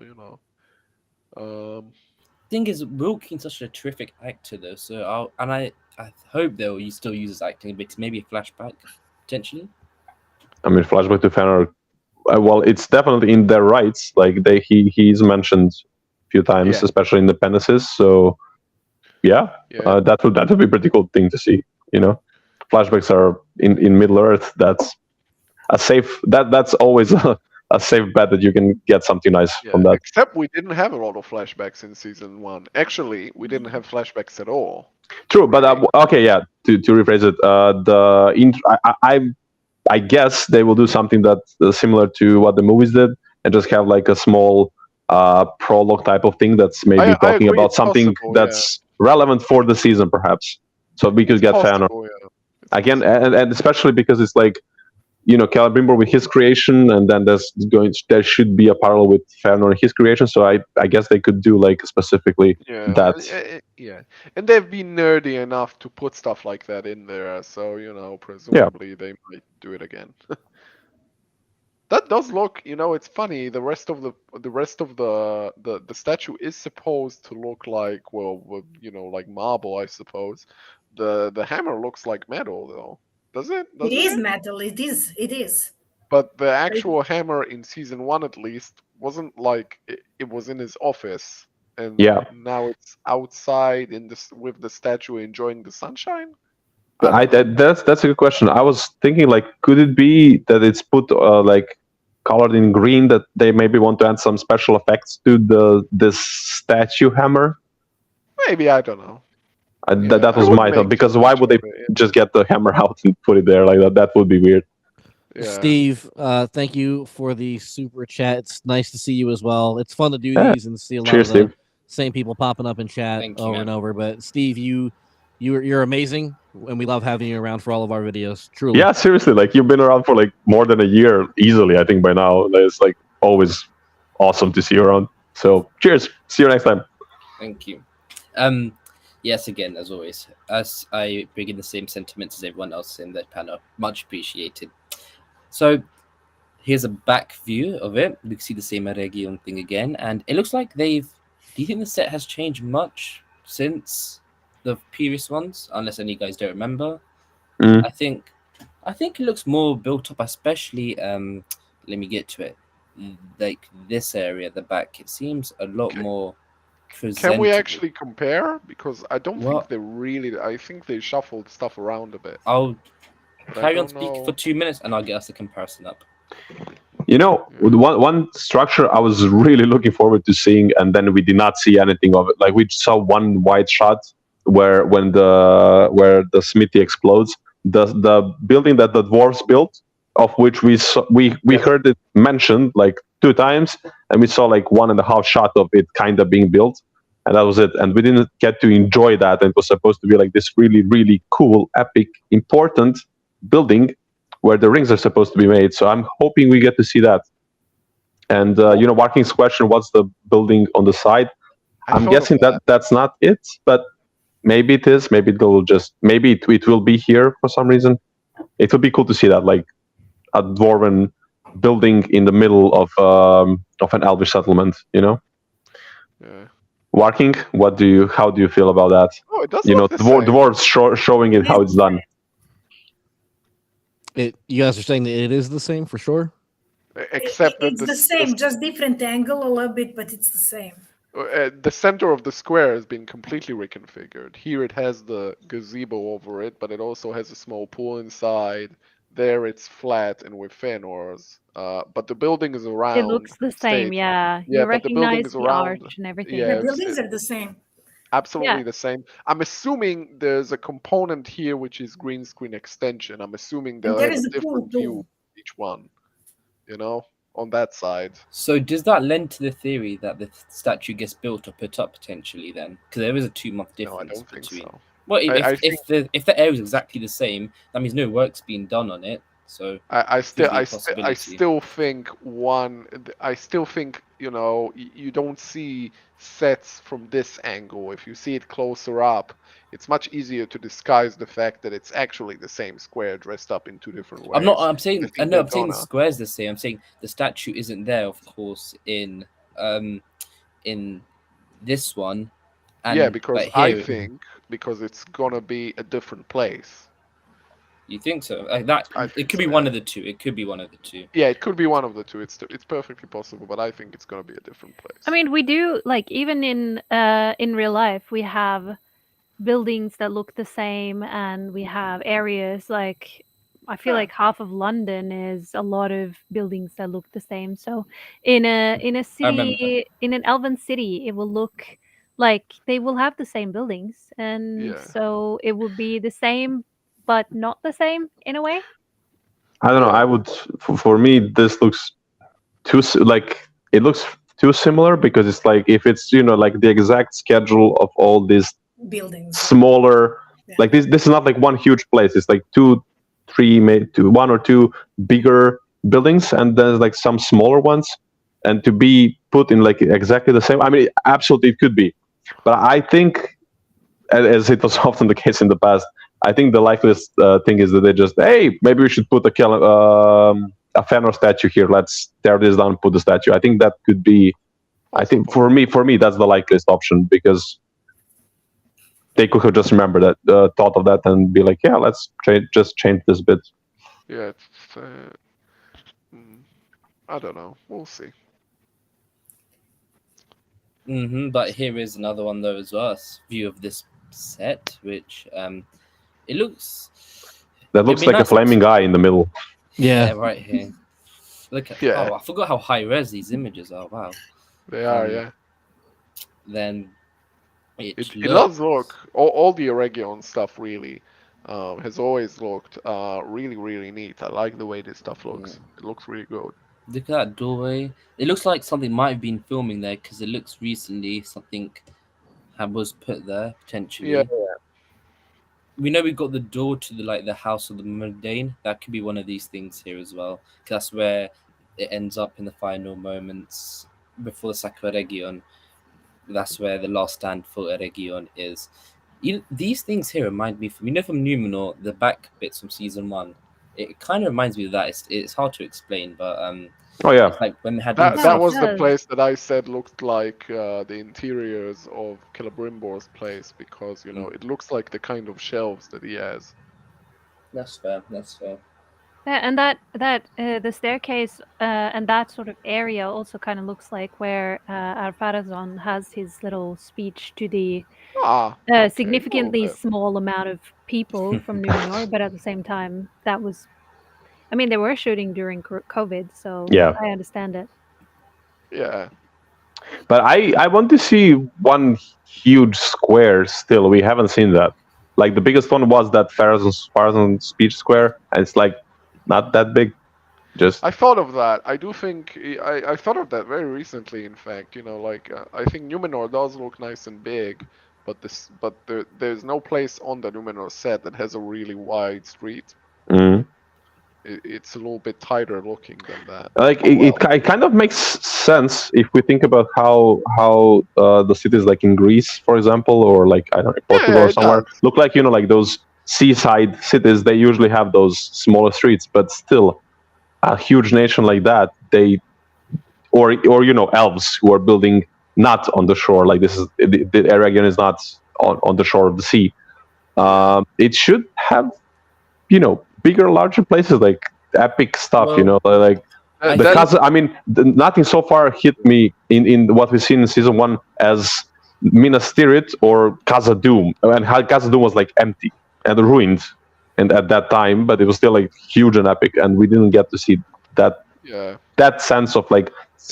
Thing is, Will Keen's such a terrific actor though. So I hope they'll still use his acting, but maybe a flashback potentially. I mean, flashback to Fëanor. Well, it's definitely in their rights. Like he's mentioned a few times, especially in the Panellists. So that would be a pretty cool thing to see. Flashbacks are in Middle Earth. That's a safe. That's always a safe bet that you can get something nice from that. Except we didn't have a lot of flashbacks in season 1. Actually, we didn't have flashbacks at all. True, but okay, yeah. To rephrase it, I guess they will do something that's similar to what the movies did. and just have like a small prologue type of thing that's maybe I talking agree, about it's something possible, that's relevant for the season, perhaps. So we could get fan art. Possible, yeah. It's Again, possible. and especially because it's like, Celebrimbor with his creation, and then there should be a parallel with Fëanor and his creation. So I guess they could do like specifically Yeah, that. yeah, and they've been nerdy enough to put stuff like that in there, so presumably they might do it again. That does look, it's funny. The rest of the statue is supposed to look like, well, like marble, I suppose. The hammer looks like metal, though. Does it? It is metal. It is. It is. But the actual hammer in season 1, at least, wasn't like it was in his office, and now it's outside with the statue enjoying the sunshine. That's a good question. I was thinking, like, could it be that it's put like colored in green, that they maybe want to add some special effects to this statue hammer? Maybe, I don't know. That was my thought, because why would they just get the hammer out and put it there like that? That would be weird. Yeah. Steve, thank you for the super chat. It's nice to see you as well. It's fun to do these and see a lot of the same people popping up in chat over and over. But Steve, you're amazing, and we love having you around for all of our videos. Truly. Yeah, seriously, like you've been around for like more than a year easily, I think, by now. It's like always awesome to see you around. So cheers. See you next time. Thank you. Yes, again, as always, as I begin the same sentiments as everyone else in that panel. Much appreciated. So here's a back view of it. You can see the same Eregion thing again, and it looks like they've. Do you think the set has changed much since the previous ones? Unless any of you guys don't remember, I think it looks more built up. Especially, let me get to it. Like this area, the back, it seems a lot more. Can we actually compare? Because I don't think they really. I think they shuffled stuff around a bit. I'll carry on speaking for 2 minutes, and I'll get us the comparison up. One structure I was really looking forward to seeing, and then we did not see anything of it. Like we saw one wide shot where the smithy explodes, the building that the dwarves built, of which we heard it mentioned like 2 times, and we saw like 1.5 shot of it kind of being built, and that was it. And we didn't get to enjoy that. And it was supposed to be like this really, really cool, epic, important building where the rings are supposed to be made. So I'm hoping we get to see that. And Walking's question, what's the building on the side? I'm guessing that's not it, but maybe it is. Maybe it will be here for some reason. It would be cool to see that, like a dwarven building in the middle of an elvish settlement. Yeah. Walking, how do you feel about that? Oh, it does look the dwarves showing it how it's done. You guys are saying that it is the same for sure? Except it's the same, just different angle a little bit, but it's the same. The center of the square has been completely reconfigured. Here it has the gazebo over it, but it also has a small pool inside. There it's flat and with Fëanor's. But the building is around. It looks the same, yeah. You recognize the arch and everything. The buildings are the same. Absolutely the same. I'm assuming there's a component here which is green screen extension. I'm assuming they'll have a different view each one, on that side. So does that lend to the theory that the statue gets built or put up potentially then? Because there is a 2-month difference. No, I don't think so. Well, if the area is exactly the same, that means no work's been done on it. So I still think you don't see sets from this angle. If you see it closer up, it's much easier to disguise the fact that it's actually the same square dressed up in 2 different ways. I'm saying the square's the same. I'm saying the statue isn't there, of course, in this one. And, because I think it's gonna be a different place. You think so? It could be one of the two. It could be one of the two. Yeah, it could be one of the two. It's perfectly possible, but I think it's gonna be a different place. I mean, we do even in real life, we have buildings that look the same, and we have areas like I feel like half of London is a lot of buildings that look the same. So in a city, in an elven city, it will look like they will have the same buildings, and so it will be the same but not the same in a way. I don't know. I would, for me, this looks too it looks too similar, because it's like if it's like the exact schedule of all these buildings, smaller, like this is not like one huge place. It's like one or two bigger buildings, and there's like some smaller ones, and to be put in like exactly the same. I mean, absolutely it could be, but I think, as it was often the case in the past, I think the likeliest thing is that they just, hey, maybe we should put a Fëanor statue here. Let's tear this down, put the statue. I think that could be. I think for me, that's the likeliest option, because they could have just remembered that, thought of that, and be like, yeah, let's just change this bit. Yeah, I don't know. We'll see. But here is another one though as well. View of this set, which it looks. That looks like a flaming eye in the middle. Yeah, right here. Look at. Yeah. Oh, I forgot how high res these images are. Wow. They are, yeah. Then it does look all the Eregion stuff really has always looked really, really neat. I like the way this stuff looks. It looks really good. Look at that doorway. It looks like something might have been filming there, because it looks recently something was put there potentially. Yeah. We know we got the door to the house of the mundane. That could be one of these things here as well, because that's where it ends up in the final moments before the sack of Eregion. That's where the last stand for Eregion is. These things here remind me from Numenor, the back bits from season 1. It kind of reminds me of that. It's hard to explain, but oh yeah, it's like when they had that was the place that I said looked like the interiors of Celebrimbor's place, because it looks like the kind of shelves that he has. That's fair. Yeah, and that the staircase and that sort of area also kind of looks like where Ar-Pharazôn has his little speech to the significantly small amount of people from Numenor, but at the same time, that was, I mean, they were shooting during COVID, so yeah, I understand it. Yeah. But I want to see one huge square still. We haven't seen that. Like the biggest one was that Pharazôn speech square, and it's like not that big. I thought of that. I do think I thought of that very recently. In fact, I think Numenor does look nice and big, but there's no place on the Numenor set that has a really wide street. Mm. It's a little bit tighter looking than that. Like it kind of makes sense if we think about how the cities like in Greece, for example, or like I don't know, Portugal or somewhere look like like those seaside cities. They usually have those smaller streets, but still, a huge nation like that, or elves who are building not on the shore. Like this is the Eregion is not on the shore of the sea. It should have bigger, larger places, like epic stuff. Like the Casa. I mean, nothing so far hit me in what we've seen in season 1 as Minas Tirith or Casa Doom, and how Casa Doom was like empty and ruined, and at that time, but it was still like huge and epic, and we didn't get to see that that sense of like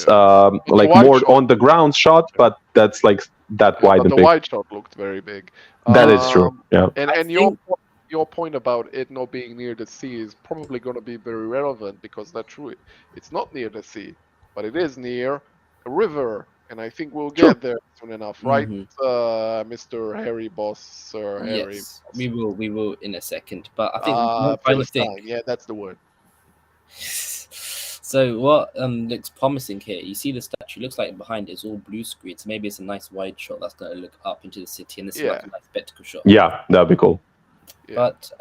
more shot. on the ground shot, but that's like that wide and the big. wide shot looked very big. That is true. Yeah, and your point about it not being near the sea is probably going to be very relevant, because that's true. It's not near the sea, but it is near a river, and I think we'll get there soon enough, right, Mr. Harry Boss, Sir Harry? Yes, we will in a second. But I think one final thing. Yeah, that's the word. So what looks promising here? You see the statue looks like behind it is all blue screen. So maybe it's a nice wide shot that's going to look up into the city, and this is like a nice spectacle shot. Yeah, that'd be cool. Yeah. But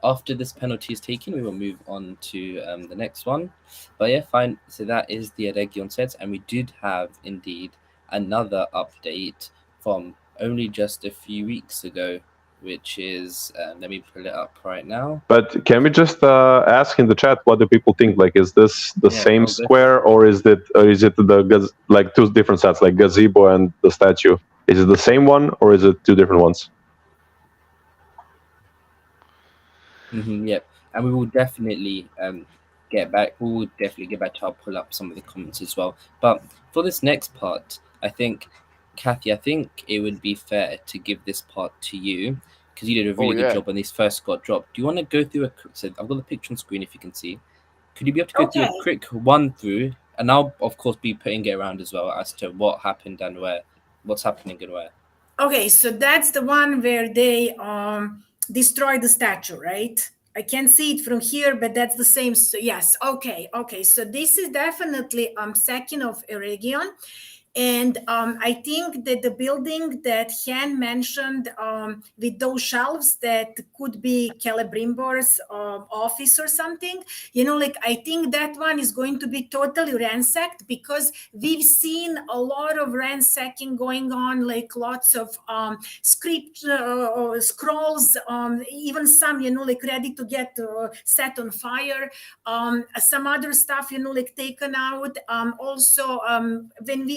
after this penalty is taken, we will move on to the next one. But yeah, fine. So that is the Eregion set, and we did have indeed another update from only just a few weeks ago, which is let me pull it up right now. But can we just ask in the chat, what do people think? Like, is this the same square, or is it the like two different sets, like gazebo and the statue? Is it the same one, or is it two different ones? Yep, and we will definitely get back. We will definitely get back to. I'll pull up some of the comments as well. But for this next part, I think, Kathy, it would be fair to give this part to you, because you did a really good job when these first got dropped. Do you want to go through so I've got the picture on screen if you can see. Could you be able to go through a quick run through And I'll of course be putting it around as well as to what happened and what's happening and where. Okay, so that's the one where they destroyed the statue, right? I can't see it from here, but that's the same. So yes, okay. So this is definitely second of Eregion. And I think that the building that Han mentioned with those shelves that could be Celebrimbor's office or something, like I think that one is going to be totally ransacked, because we've seen a lot of ransacking going on, like lots of script scrolls, even some, like ready to get set on fire. Some other stuff, like taken out. Also, when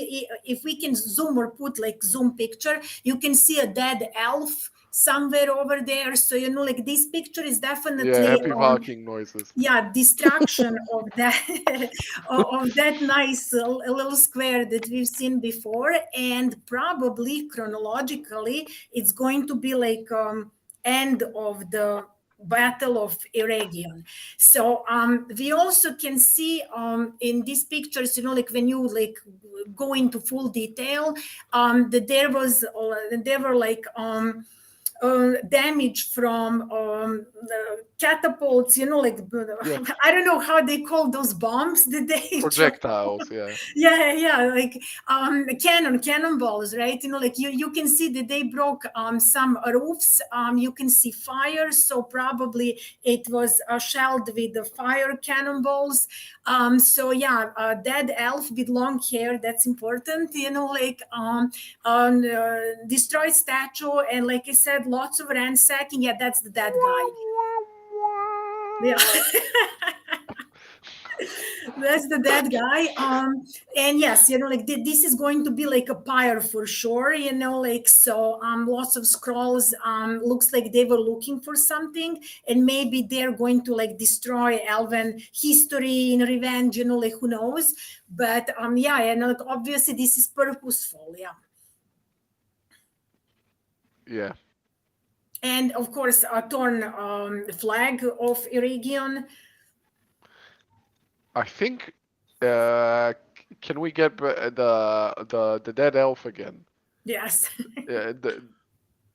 if we can zoom or put like zoom picture, you can see a dead elf somewhere over there. So like this picture is definitely happy barking noises. Distraction of that of that nice little square that we've seen before. And probably chronologically it's going to be like end of the Battle of Eregion. So we also can see in these pictures, like when you like go into full detail, that there were like damage from the catapults, like I don't know how they call those bombs that they projectiles. Like cannonballs, right? Like you can see that they broke some roofs. You can see fire, so probably it was shelled with the fire cannonballs. So dead elf with long hair, that's important, like destroyed statue, and like I said, lots of ransacking. Yeah, that's the dead guy. Yeah. That's the dead guy. And yes, like this is going to be like a pyre for sure, like so lots of scrolls. Looks like they were looking for something, and maybe they're going to like destroy elven history in revenge, like who knows. But and like obviously this is purposeful. Yeah. And of course a torn flag of Eregion. I think can we get the dead elf again? Yes.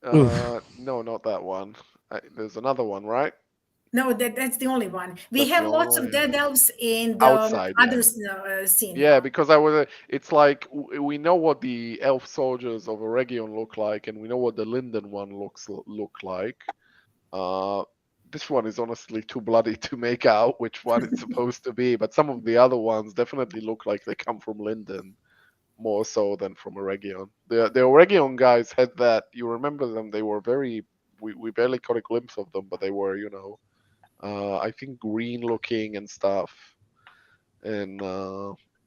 No, not that one. There's another one, right? No, that's the only one. We That's have the lots only of one, dead elves in the outside, other scene. Yeah, because it's like we know what the elf soldiers of Eregion look like, and we know what the Linden one look like. This one is honestly too bloody to make out which one it's supposed to be, but some of the other ones definitely look like they come from Linden, more so than from Eregion. The Eregion guys had that. You remember them? They were very. We barely caught a glimpse of them, but they were, I think green looking and stuff. And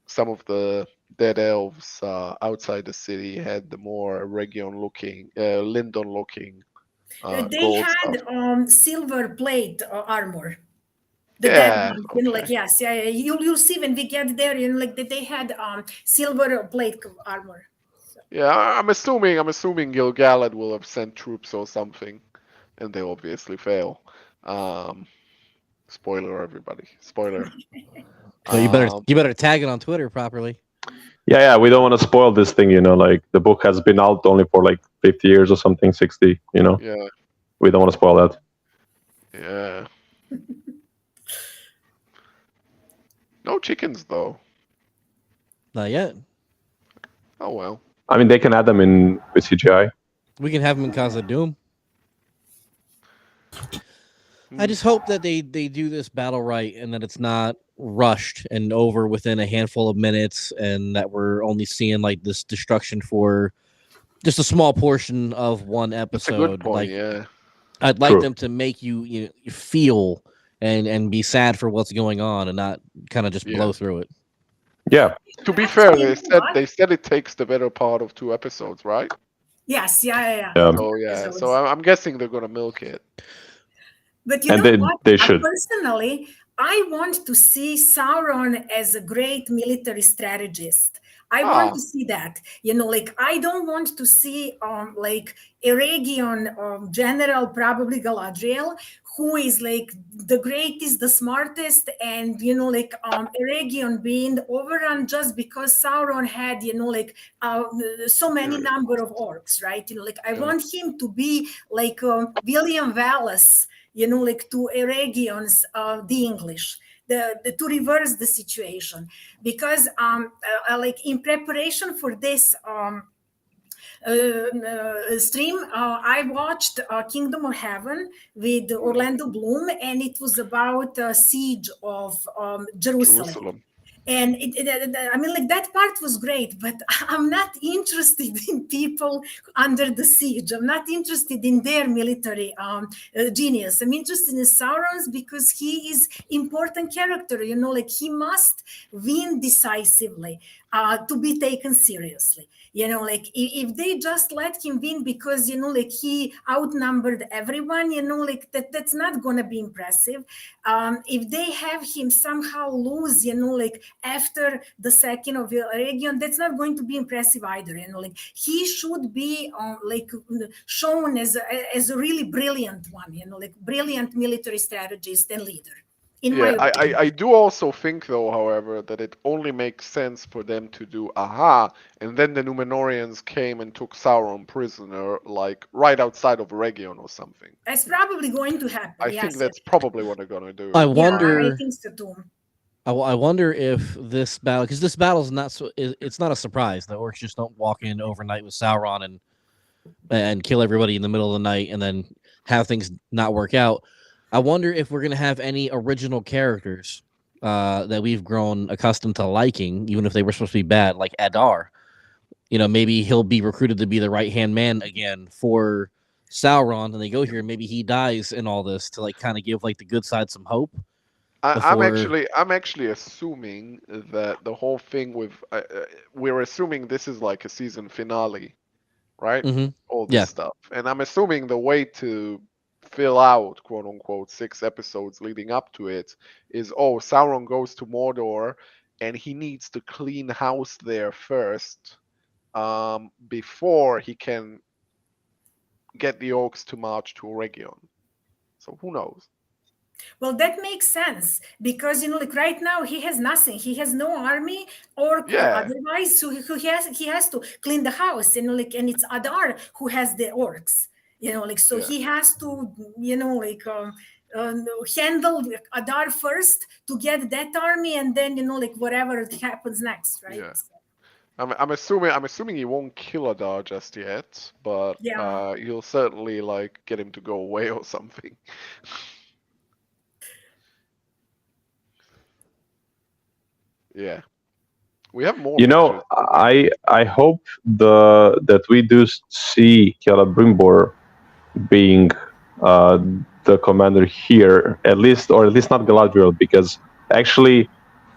some of the dead elves outside the city had the more Eregion looking, Linden looking. They had silver plate armor. Okay. Like yes, you'll see when we get there, like they had silver plate armor. So. Yeah, I'm assuming Gil-galad will have sent troops or something, and they obviously fail. Spoiler, everybody. Spoiler. So you better tag it on Twitter properly. Yeah, we don't want to spoil this thing, like the book has been out only for like 50 years or something, 60, Yeah. We don't want to spoil that. Yeah. No chickens, though. Not yet. Oh, well. I mean, they can add them in with CGI. We can have them in Casa Doom. I just hope that they do this battle right, and that it's not rushed and over within a handful of minutes, and that we're only seeing like this destruction for just a small portion of one episode. That's a good point, yeah. I'd like them to make you feel and be sad for what's going on, and not kind of just blow through it. Yeah. To be fair, they said it takes the better part of 2 episodes, right? Yes, yeah. So I'm guessing they're gonna milk it. But they should. Personally, I want to see Sauron as a great military strategist. I want to see that. Like I don't want to see like Eregion General, probably Galadriel, who is like the greatest, the smartest, and like Eregion being overrun just because Sauron had like so many number of orcs, right? Like I want him to be like William Wallace, like to Eregion's the English. To reverse the situation, because like in preparation for this stream, I watched Kingdom of Heaven with Orlando Bloom, and it was about siege of Jerusalem. And I mean, like that part was great, but I'm not interested in people under the siege. I'm not interested in their military genius. I'm interested in Sauron's because he is important character. Like he must win decisively to be taken seriously. Like if they just let him win because like he outnumbered everyone, like that's not gonna be impressive. If they have him somehow lose, like after the sacking of Eregion, that's not going to be impressive either. Like he should be like shown as a really brilliant one, like brilliant military strategist and leader. I do also think, though, however, that it only makes sense for them to do aha, and then the Númenóreans came and took Sauron prisoner, like right outside of Eregion or something. That's probably going to happen. I think that's probably what they're gonna do. I wonder. I think so too. I wonder if this battle, because this battle is not so, it's not a surprise. The orcs just don't walk in overnight with Sauron and kill everybody in the middle of the night and then have things not work out. I wonder if we're going to have any original characters that we've grown accustomed to liking, even if they were supposed to be bad, like Adar. Maybe he'll be recruited to be the right-hand man again for Sauron, and they go here, and maybe he dies in all this to like kind of give like the good side some hope. I'm actually assuming that the whole thing with we're assuming this is like a season finale, right? Mm-hmm. All this stuff, and I'm assuming the way to fill out quote unquote 6 episodes leading up to it is Sauron goes to Mordor and he needs to clean house there first before he can get the orcs to march to Eregion. So who knows? Well, that makes sense because like right now he has nothing. He has no army or otherwise, so he has to clean the house, and it's Adar who has the orcs. He has to handle Adar first to get that army, and then whatever happens next, right? Yeah. I'm assuming he won't kill Adar just yet, but he'll certainly like get him to go away or something. Yeah, we have more. I hope that we do see Celebrimbor being the commander here, at least not Galadriel, because actually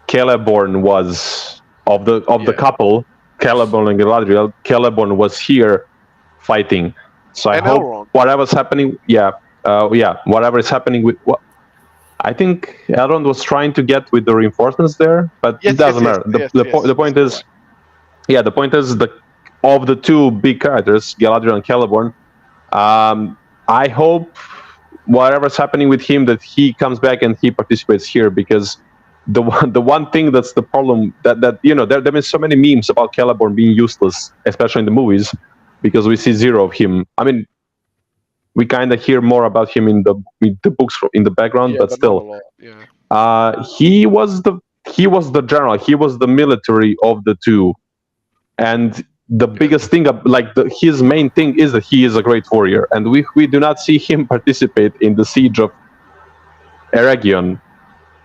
Celeborn was of the couple, Celeborn and Galadriel. Celeborn was here fighting, so I hope Elrond. whatever's happening, whatever is happening with I think Elrond was trying to get with the reinforcements there, but it doesn't matter. The point is, the point is of the two big characters, Galadriel and Celeborn. I hope whatever's happening with him, that he comes back and he participates here, because the one thing that's the problem that there have been so many memes about Celeborn being useless, especially in the movies, because we see zero of him. I mean, we kind of hear more about him in the books in the background, but still, he was the general. He was the military of the two, and the biggest thing, his main thing, is that he is a great warrior, and we do not see him participate in the siege of Eregion,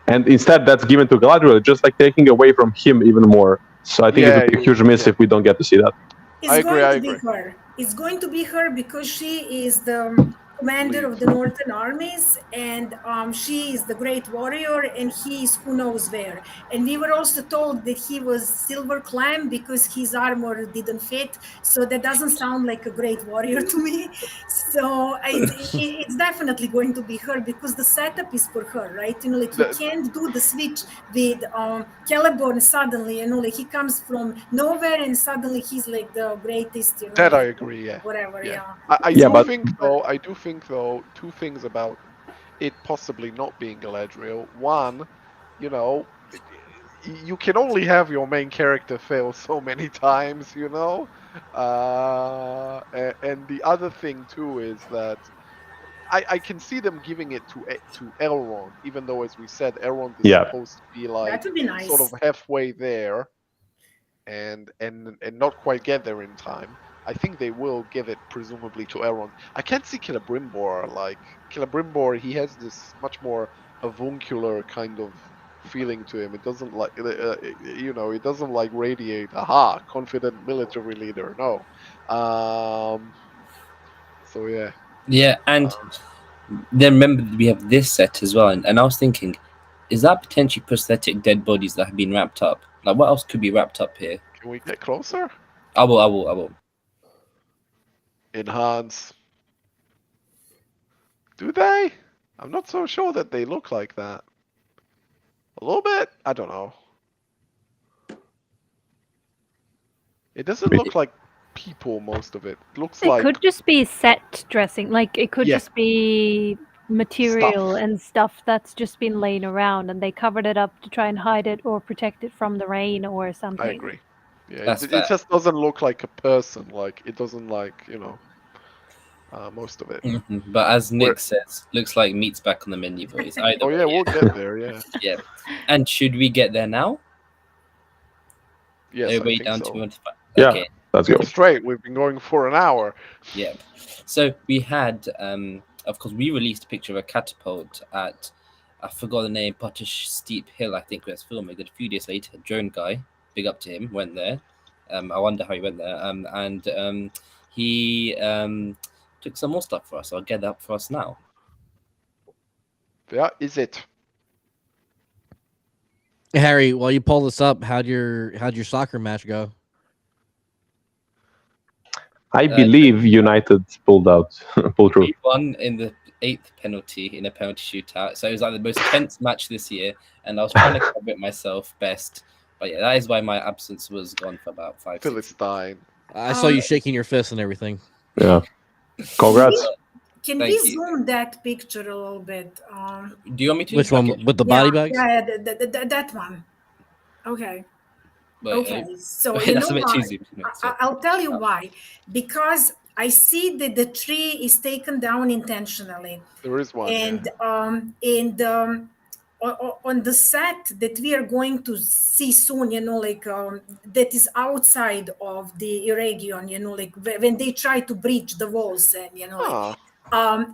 and instead that's given to Galadriel, just like taking away from him even more. So I think it would be a huge miss if we don't get to see that. I agree. It's going to be her because she is the commander of the northern armies, and she is the great warrior, and he is who knows where. And we were also told that he was silver clam because his armor didn't fit, so that doesn't sound like a great warrior to me. So it's definitely going to be her because the setup is for her, right? You can't do the switch with Celeborn suddenly, he comes from nowhere and suddenly he's like the greatest, That I agree, whatever, I do think though, 2 things about it possibly not being Galadriel. One, you know, you can only have your main character fail so many times, you know. And the other thing too is that I can see them giving it to Elrond, even though, as we said, Elrond is Yeah. supposed to be like That would be nice. sort of halfway there, and not quite get there in time. I think they will give it presumably to Elrond. I can't see Celebrimbor. Like Celebrimbor, he has this much more avuncular kind of feeling to him. It doesn't like it doesn't like radiate. Aha, confident military leader. No. So yeah. Yeah, and then remember we have this set as well, and I was thinking, is that potentially prosthetic dead bodies that have been wrapped up? Like, what else could be wrapped up here? Can we get closer? I will. Enhance. Do they? I'm not so sure that they look like that. A little bit? I don't know. It doesn't look like people, most of it. It looks like... It could just be set dressing. Like, it could Yeah. just be material Stuff. and stuff that's just been laying around, and they covered it up to try and hide it or protect it from the rain or something. I agree. Yeah, That's it fair. just doesn't look like a person. Like, it doesn't like, most of it. Mm-hmm. But as Nick says, looks like meat's back on the menu, boys. Oh yeah, we'll get there, yeah. Yeah. And should we get there now? Yes, Everybody I think down so. to 1 Yeah. Okay. Let's go. Straight, we've been going for an hour. Yeah. So we had, of course, we released a picture of a catapult at, I forgot the name, Potish Steep Hill, I think, we was filming. A few days later, drone guy, big up to him, went there. I wonder how he went there. And he took some more stuff for us. I'll get that up for us now. Yeah, is it? Harry, while you pull this up, how'd your soccer match go? I believe United pulled through. We won in the 8th penalty in a penalty shootout. So it was like the most tense match this year, and I was trying to cover it myself best. But yeah, that is why my absence was gone for about 5 Philistine. I saw you shaking your fist and everything. Yeah. Congrats. Can Thank we you. zoom that picture a little bit? Do you want me to? Which one? Okay. With the body bags? Yeah, that one. Okay. But, Okay, so that's you a know bit why? cheesy. I'll tell you why. Because I see that the tree is taken down intentionally, There is one. and yeah. on the set that we are going to see soon, that is outside of the Eregion, when they try to breach the walls, and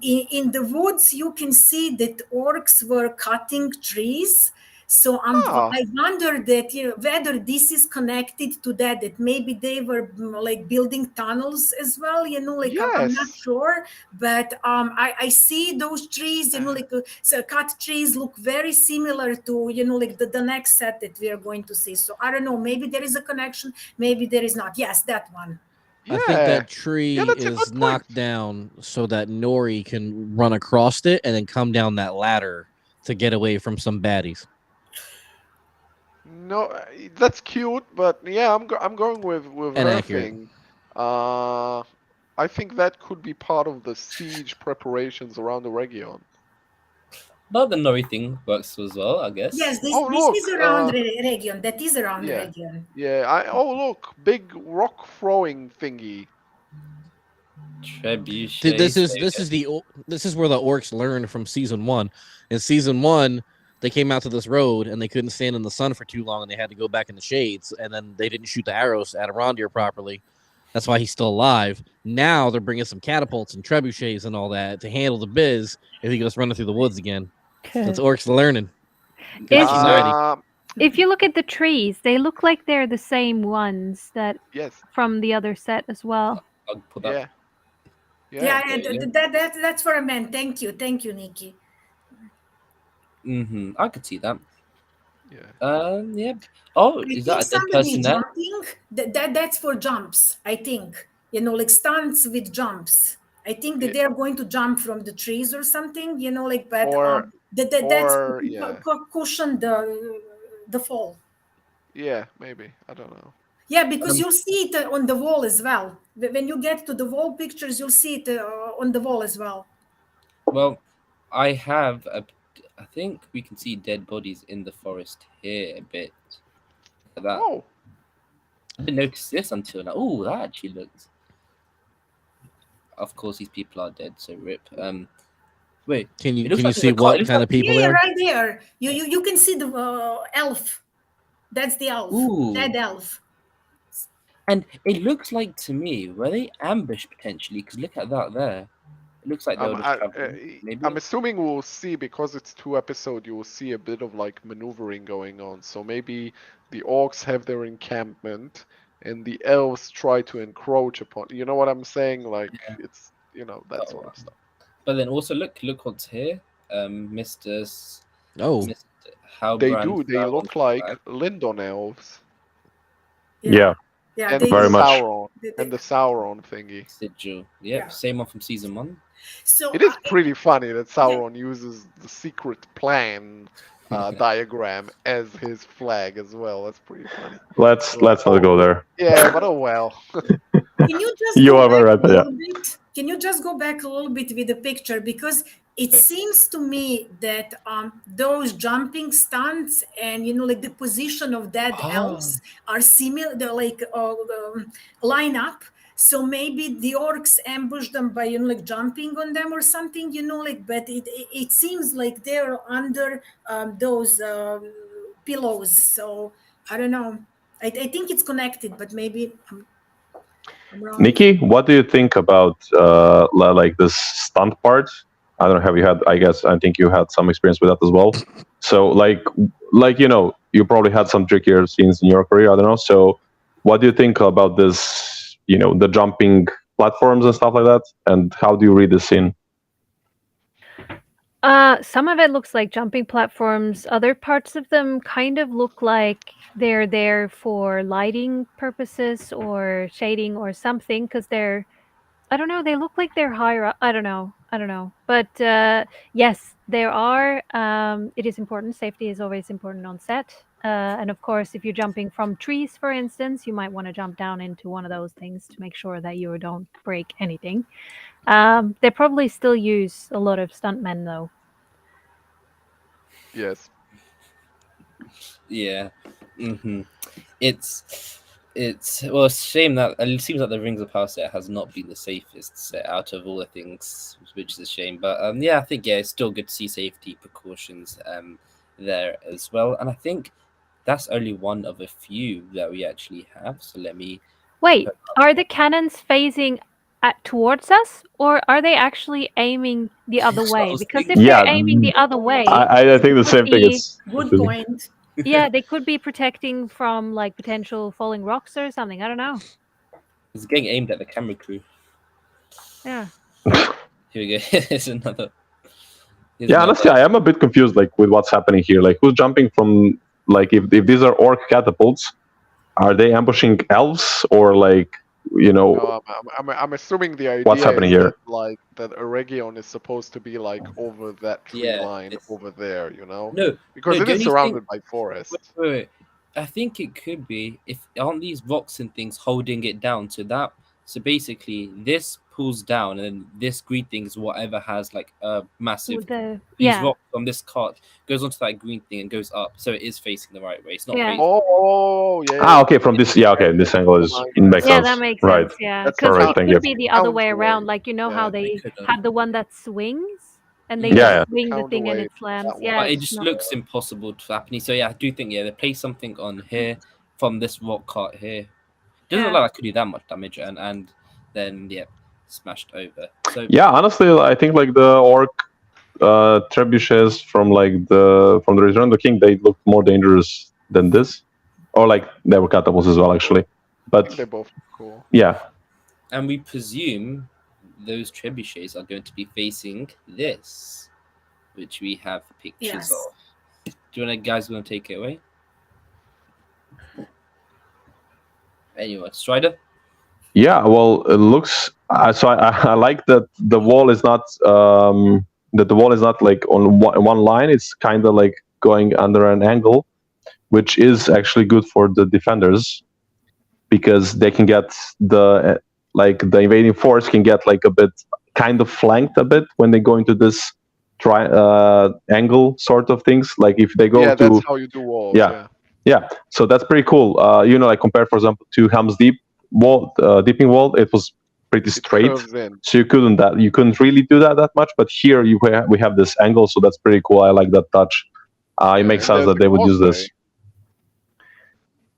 in the woods you can see that orcs were cutting trees. So I wonder that whether this is connected to that maybe they were like building tunnels as well. I'm not sure, but I see those trees. So cut trees look very similar to the next set that we are going to see. So I don't know. Maybe there is a connection. Maybe there is not. Yes, that one. I think that tree is knocked down so that Nori can run across it and then come down that ladder to get away from some baddies. No, that's cute, but yeah, I'm going with her thing. I think that could be part of the siege preparations around the Eregion. But the Nori thing works as well, I guess. Yes, this is around Eregion. That is around Eregion. Yeah. Look, big rock throwing thingy. Trebuchet. This is where the orcs learned from season 1. In season 1, they came out to this road and they couldn't stand in the sun for too long, and they had to go back in the shades. And then they didn't shoot the arrows at Arondir properly. That's why he's still alive. Now they're bringing some catapults and trebuchets and all that to handle the biz if he goes running through the woods again. That's orcs learning. If you look at the trees, they look like they're the same ones that from the other set as well. I'll put that. That's what I meant. Thank you, Nikki. I could see that. Yeah. Yeah. Oh, is that a person there? That's for jumps, I think. Like stunts with jumps. I think that they're going to jump from the trees or something. But that's cushion the fall. Yeah, maybe. I don't know. Yeah, because you'll see it on the wall as well. When you get to the wall pictures, you'll see it on the wall as well. Well, I have I think we can see dead bodies in the forest here a bit. Look at that. Oh, I didn't notice this until now. Oh, that actually looks. Of course, these people are dead, so rip. Wait, Can you it looks can you like there's see a car- it what looks kind like- of people Yeah, there? right there. You can see the elf. That's the elf. Ooh. Dead elf. And it looks like to me, were they ambushed potentially? Because look at that there. It looks like they were just traveling. Maybe. I'm assuming we'll see, because it's 2 episodes, you will see a bit of like maneuvering going on. So maybe the orcs have their encampment and the elves try to encroach upon. You know what I'm saying? Like it's that sort of stuff. But then also look what's here. Mr. Oh, Mr. Halbrand. They do. They Sauron's look like flag. Lindon elves. Yeah. Yeah, And they very the do. much. Sauron They- and the Sauron thingy. Sigil. Yep, Yeah. same one from season 1. So It is pretty funny that Sauron uses the secret plan diagram as his flag as well. That's pretty funny. Let's not go there. Yeah, but oh well. can you just You go are very back right, a yeah. little bit? Can you just go back a little bit with the picture, because it Okay. seems to me that those jumping stunts and like the position of dead elves are similar. They're like line up. So maybe the orcs ambush them by like jumping on them or something. But it seems like they're under those pillows. So I don't know. I think it's connected, but maybe I'm wrong. Nikki, what do you think about like this stunt part? I don't know. Have you had? I think you had some experience with that as well. So like you probably had some trickier scenes in your career. I don't know. So what do you think about this? The jumping platforms and stuff like that. And how do you read the scene? Some of it looks like jumping platforms. Other parts of them kind of look like they're there for lighting purposes or shading or something, because I don't know, they look like they're higher up. I don't know. But yes, there are. It is important. Safety is always important on set. And of course, if you're jumping from trees, for instance, you might want to jump down into one of those things to make sure that you don't break anything. They probably still use a lot of stuntmen, though. Yes. Yeah. Mm-hmm. It's well, it's a shame that it seems like the Rings of Power set has not been the safest set out of all the things, which is a shame. But I think it's still good to see safety precautions there as well. And I think that's only one of a few that we actually have. So let me. Wait, are the cannons phasing towards us, or are they actually aiming the other That's what I way? was Because if thinking. they're aiming the other way, I think the same thing. It's Good point. yeah, they could be protecting from like potential falling rocks or something. I don't know. It's getting aimed at the camera crew. Yeah. Here we go. Here's another. Honestly, I am a bit confused, like with what's happening here. Like, who's jumping from? Like, if these are orc catapults, are they ambushing elves or like? No, I'm assuming the idea What's happening is here? that, like, that Eregion is supposed to be like over that tree line over there, No, because no, it the is only surrounded thing- by forest. Wait. I think it could be aren't these rocks and things holding it down, so basically this pulls down and then this green thing is whatever has like a massive these rocks on this cart goes onto that green thing and goes up, so it is facing the right way. It's not facing. Oh, yeah. Okay, from this, this angle is makes Yeah, sense. that makes Right. sense. Yeah, That's because alright, it thank could you. be the other way Counterweight. around. Like how they have the one that swings, and they Yeah, just swing the thing and it slams. That Yeah, But it it's just not- looks impossible to happen. So I do think they place something on here from this rock cart here. Doesn't look like I could do that much damage, and then smashed over. So Honestly, I think like the orc trebuchets from the Return of the King, they look more dangerous than this, or like they were catapults as well, actually. I But think they both look cool. yeah, and we presume those trebuchets are going to be facing this, which we have pictures Yes. of. Do you guys want to take it away? Anyway, Strider. well, it looks. So I like that the wall is not like on one line. It's kind of like going under an angle, which is actually good for the defenders because they can get the invading force can get like a bit kind of flanked a bit when they go into this angle sort of things. Like if they go yeah, to that's how you do walls. Yeah, so that's pretty cool. Like compared, for example, to Helm's Deep wall, Deeping Wall, it was pretty straight, curves in. so you couldn't really do that much. But here we have this angle, so that's pretty cool. I like that touch. It makes and sense there's that a they would use this. causeway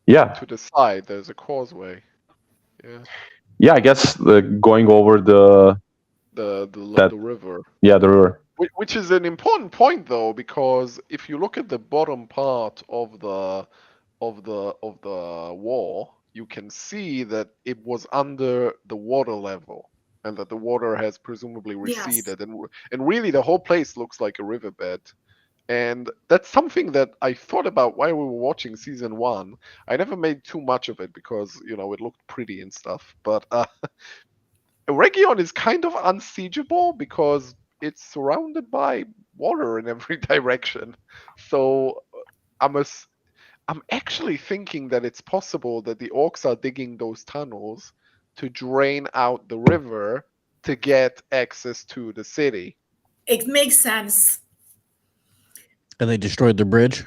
Yeah, To the side, there's a causeway. yeah. I guess going over the river. Yeah, the river. Which is an important point, though, because if you look at the bottom part of the wall, you can see that it was under the water level, and that the water has presumably receded, and really the whole place looks like a riverbed. And that's something that I thought about while we were watching season 1. I never made too much of it because it looked pretty and stuff, but Eregion is kind of unsiegeable because it's surrounded by water in every direction. So I'm actually thinking that it's possible that the orcs are digging those tunnels to drain out the river to get access to the city. It makes sense. And they destroyed the bridge.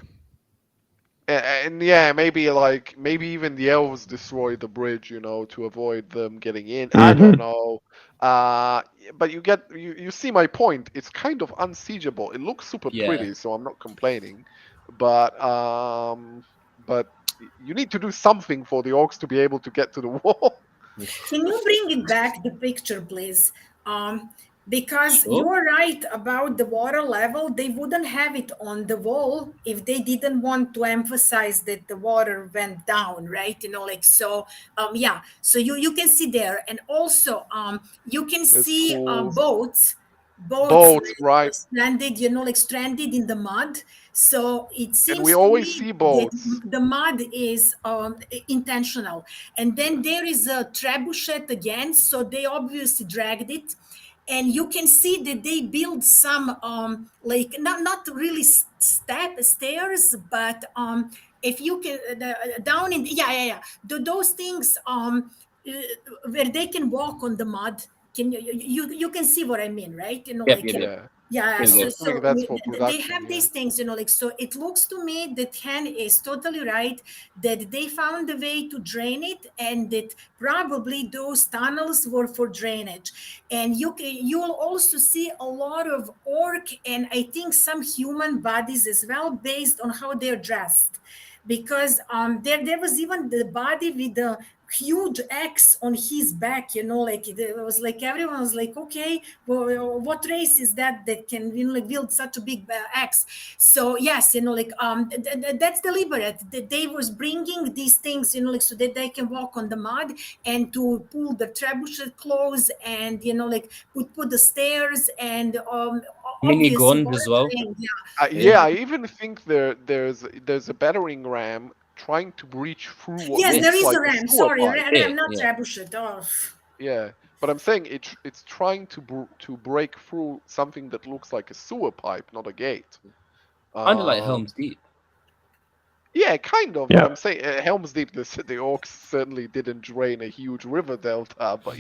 And yeah, maybe even the elves destroyed the bridge, to avoid them getting in. I don't know. But you see my point. It's kind of unsiegeable. It looks super pretty, so I'm not complaining. But you need to do something for the orcs to be able to get to the wall. Can you bring it back, the picture, please? Because you're right about the water level. They wouldn't have it on the wall if they didn't want to emphasize that the water went down, right? So you can see there, and also you can see boats right, stranded, stranded in the mud. So it seems and we always see boats. The mud is intentional, and then there is a trebuchet again, so they obviously dragged it. And you can see that they build some not really stairs, but if you can down in those things where they can walk on the mud. Can you can see what I mean, right? So that's for production, they have these things, so it looks to me that Hen is totally right, that they found a way to drain it, and that probably those tunnels were for drainage. And you'll also see a lot of orc and I think some human bodies as well, based on how they're dressed. Because there was even the body with the huge X on his back, it was like everyone was like, okay, well, what race is that can build such a big X? So yes, that's deliberate. They was bringing these things, so that they can walk on the mud, and to pull the trebuchet close, and put the stairs, and mini gond as well. I even think there's a battering ram trying to breach through what there is like a ram. Sorry, ram, not trebuchet. Yeah, but I'm saying it's trying to break through something that looks like a sewer pipe, not a gate. Kind of like Helm's Deep. Yeah, kind of. Yeah. But I'm saying Helm's Deep, the orcs certainly didn't drain a huge river delta, but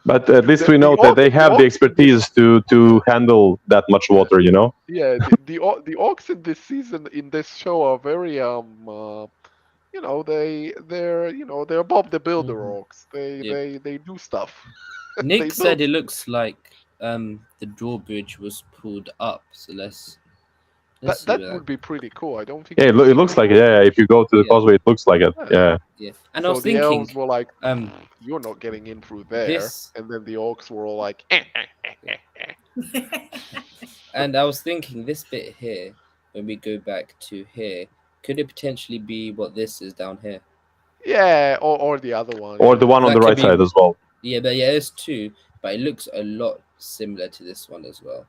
But at least we know that they have the expertise to handle that much water, Yeah, the orcs in this season, in this show, are very they're Bob the Builder orcs. They do stuff. Nick said it looks like the drawbridge was pulled up, so let's that would be pretty cool. I don't think. Yeah, it looks like it. Yeah, if you go to the causeway, it looks like it. Yeah. And so I was the thinking, elves were like, "You're not getting in through there," and then the orcs were all like, And I was thinking, this bit here, when we go back to here, could it potentially be what this is down here? Yeah, or the other one. Or the one on the right side as well. Yeah, but there's two, but it looks a lot similar to this one as well.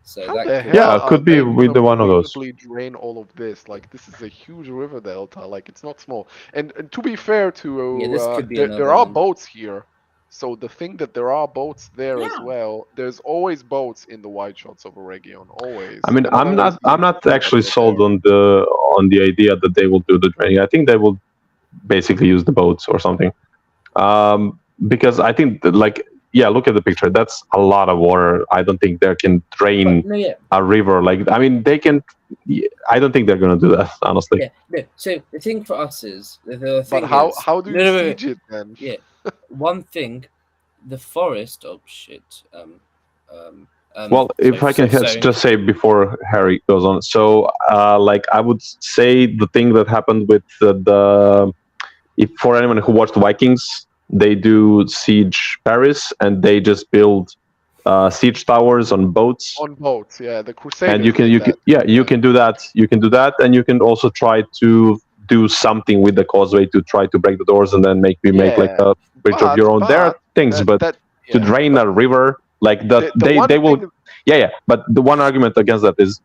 So it could be with the one of those. Drain all of this. Like, this is a huge river delta. Like, it's not small. And to be fair to, this could be there are boats here. So the thing that there are boats there as well. There's always boats in the wide shots of Eregion. Always. I mean, I'm not actually sold on the idea that they will do the draining. I think they will basically use the boats or something. Because I think that, like, yeah, look at the picture. That's a lot of water. I don't think they can drain But, no, yeah, a river. Like, I mean, they can. I don't think they're gonna do that, honestly. yeah, no. So the thing for us is the thing But how is, how do you no, siege it then? yeah, one thing, the forest. Oh shit. Well, if I can just say before Harry goes on, so like I would say the thing that happened with the if for anyone who watched Vikings, they do siege Paris and they just build siege towers on boats. On boats, yeah. The Crusaders. And you can did that. you can do that. You can do that, and you can also try to do something with the causeway to try to break the doors and then make like a bridge of your own. There are things, but to drain a river like that, they will. Yeah. But the one argument against that is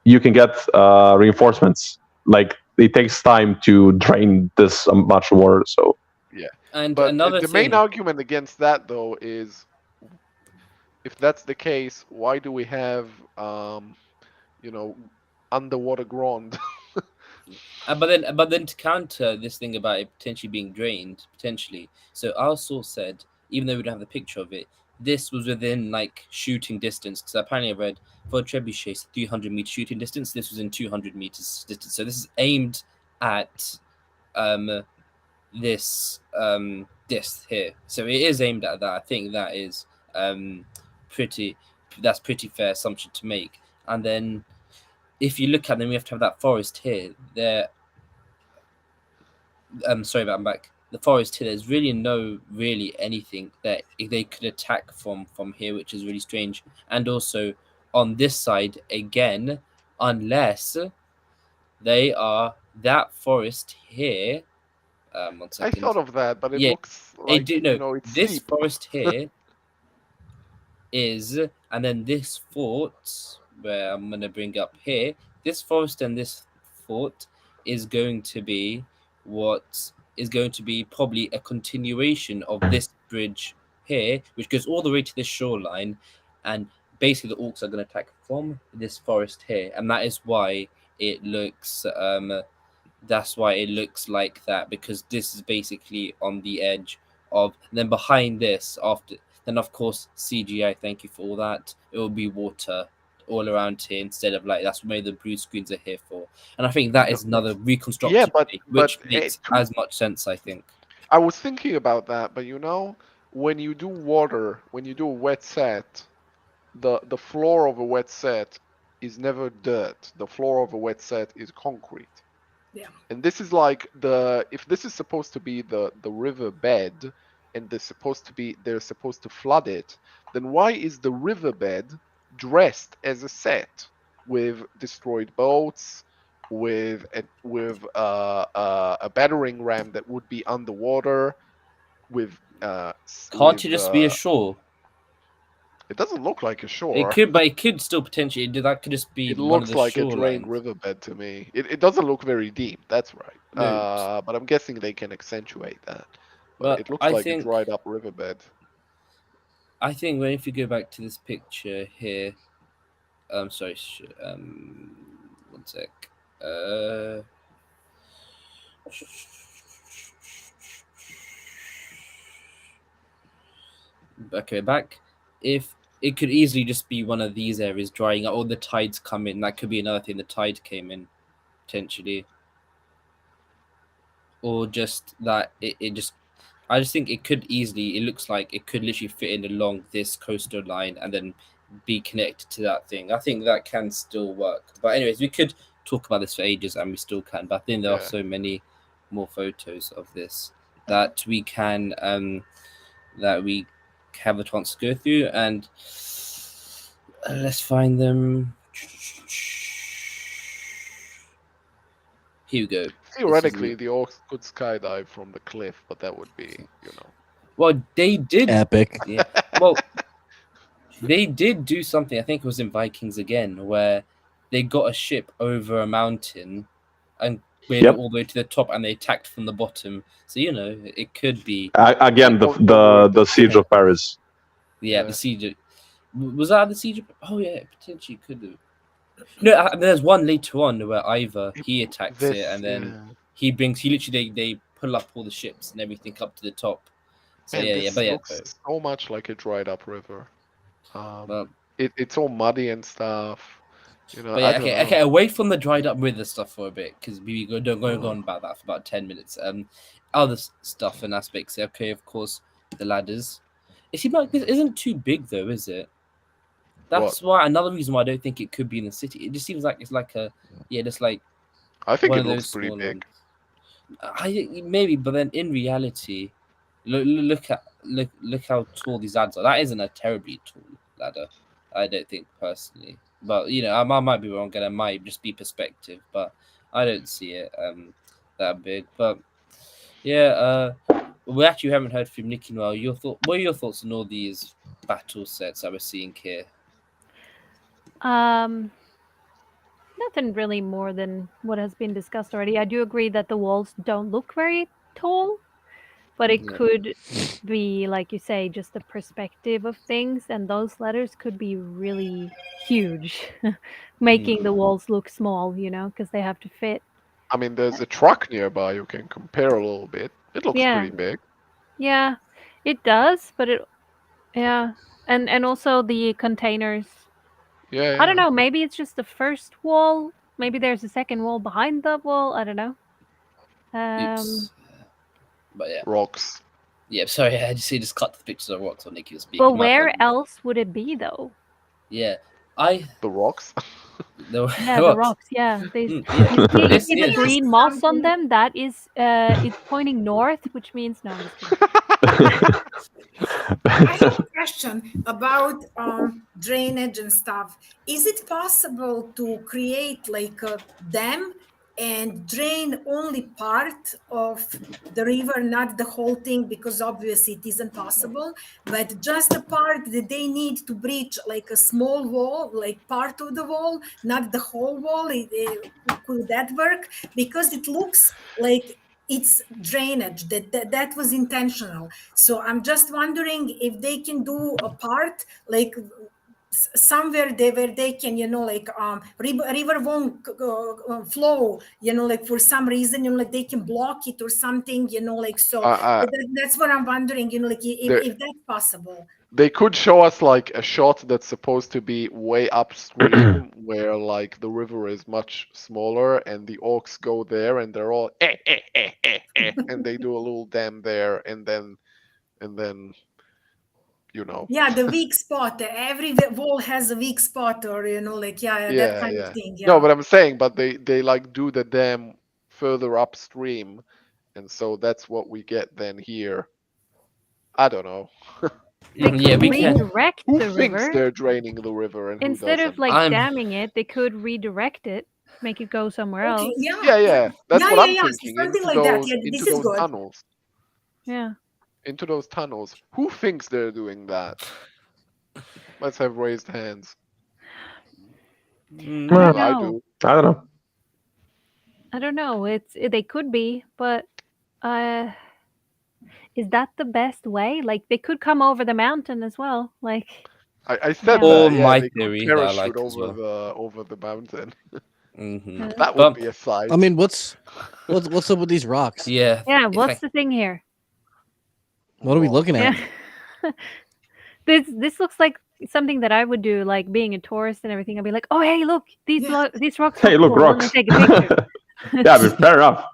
you can get reinforcements. Like it takes time to drain this much water. So yeah. And but another the main argument against that though is, if that's the case, why do we have underwater ground? But then to counter this thing about it potentially being drained, so our source said, even though we don't have the picture of it, this was within like shooting distance, because apparently I read for a trebuchet 300-meter shooting distance, this was in 200 meters distance. So this is aimed at this here. So it is aimed at that. I think that is pretty fair assumption to make. And then if you look at them, we have to have that forest here. Sorry, but I'm back. The forest here, there's really anything that they could attack from here, which is really strange. And also on this side again, unless they are that forest here. 1 second. I thought of that, but it looks like it's this steep. forest here is, and then this fort where I'm gonna bring up here. This forest and this fort is going to be probably a continuation of this bridge here, which goes all the way to the shoreline, and basically the orcs are going to attack from this forest here, and that is why it looks like that, because this is basically on the edge of. And then behind this, then of course CGI. Thank you for all that. It will be water all around here instead of like that's what the blue screens are here for, and I think that is another reconstruction, which makes as much sense. I think I was thinking about that, but when you do a wet set, the floor of a wet set is never dirt. The floor of a wet set is concrete. Yeah. And this is like if this is supposed to be the river bed, and they're supposed to flood it, then why is the riverbed dressed as a set with destroyed boats, with a battering ram that would be underwater, with can't you just be a shore? It doesn't look like a shore. It could, but it could still potentially. That could just be. It one looks of the like a drained riverbed to me. It doesn't look very deep. That's right. No. But I'm guessing they can accentuate that. But it looks like a dried up riverbed. I think if you go back to this picture here, sorry, 1 sec. Okay, back. If it could easily just be one of these areas drying up, or the tides come in. That could be another thing. The tide came in, potentially, or just that it just. I just think it could easily. It looks like it could literally fit in along this coastal line and then be connected to that thing. I think that can still work. But anyways, we could talk about this for ages, and we still can. But I think there are so many more photos of this that we can have a chance to go through, and let's find them. Here we go. Theoretically, the orcs could skydive from the cliff, but that would be, Well, they did. Epic. Yeah. Well, they did do something. I think it was in Vikings again, where they got a ship over a mountain and went all the way to the top, and they attacked from the bottom. So it could be again the siege of Paris. Yeah, the siege. Was that the siege? Oh yeah, it potentially could have. No, there's one later on where Ivor he attacks it, and then he literally they pull up all the ships and everything up to the top, So Man, yeah, this but yeah. looks so much like a dried up river. Well, It's all muddy and stuff. You know, but I yeah, don't okay, know. okay. Away from the dried up river stuff for a bit, because we don't go on about that for about 10 minutes. Other stuff and aspects. Okay, of course, the ladders. It seems like this isn't too big though, is it? That's why another reason why I don't think it could be in the city. It just seems like it's like just like I think one it of looks those pretty small big. ones. Maybe, but then in reality, look how tall these ladders are. That isn't a terribly tall ladder, I don't think personally. But you know, I might be wrong, and it might just be perspective. But I don't see it that big. But yeah, we actually haven't heard from Nikki Noel. What are your thoughts on all these battle sets that we're seeing here? Nothing really more than what has been discussed already. I do agree that the walls don't look very tall, but it could be, like you say, just the perspective of things, and those letters could be really huge, making the walls look small, you know, because they have to fit. I mean, there's a truck nearby. You can compare a little bit. It looks pretty big. Yeah, it does, but and also the containers. Yeah. I don't know. Maybe it's just the first wall. Maybe there's a second wall behind the wall. I don't know. Oops. But yeah, rocks. Yeah, sorry, I just cut the pictures of rocks when Nikki was speaking. Well, where else would it be though? Yeah, the rocks. The rocks. Yeah, you see the green moss on them. That is, it's pointing north, which means no. I'm just kidding. I have a question about drainage and stuff. Is it possible to create like a dam and drain only part of the river, not the whole thing, because obviously it isn't possible, but just the part that they need to breach, like a small wall, like part of the wall, not the whole wall? Could that work? Because it looks like it's drainage that was intentional. So I'm just wondering if they can do a part like somewhere where they can, you know, like river won't flow, you know, like for some reason, you know, like they can block it or something, you know, like so. That's what I'm wondering, you know, like if that's possible. They could show us like a shot that's supposed to be way upstream, where like the river is much smaller, and the orcs go there, and they're all and they do a little dam there, and then you know. Yeah, the weak spot. Every wall has a weak spot, or you know, like that kind of thing. Yeah. No, but I'm saying, but they like do the dam further upstream, and so that's what we get then here. I don't know. They could redirect who the thinks river. they're draining the river, and instead who of like damming it, they could redirect it, make it go somewhere else. Yeah. That's what I'm thinking. Something into like that. those, Yeah, into this is those good. tunnels. Yeah. Into those tunnels. Who thinks they're doing that? Let's have raised hands. I don't know. I don't know. I don't know. They could be, but is that the best way? Like they could come over the mountain as well. Like I said All that. my They could theory that I parachute like as well. over the mountain. Mm-hmm. That would be a sight. I mean, what's up with these rocks? Yeah. Yeah. What's the thing here? What are we looking at? Yeah. This looks like something that I would do, like being a tourist and everything. I'd be like, oh hey, look, these rocks. Hey, look, cool. rocks. Let me take a picture. Yeah, I mean, fair enough.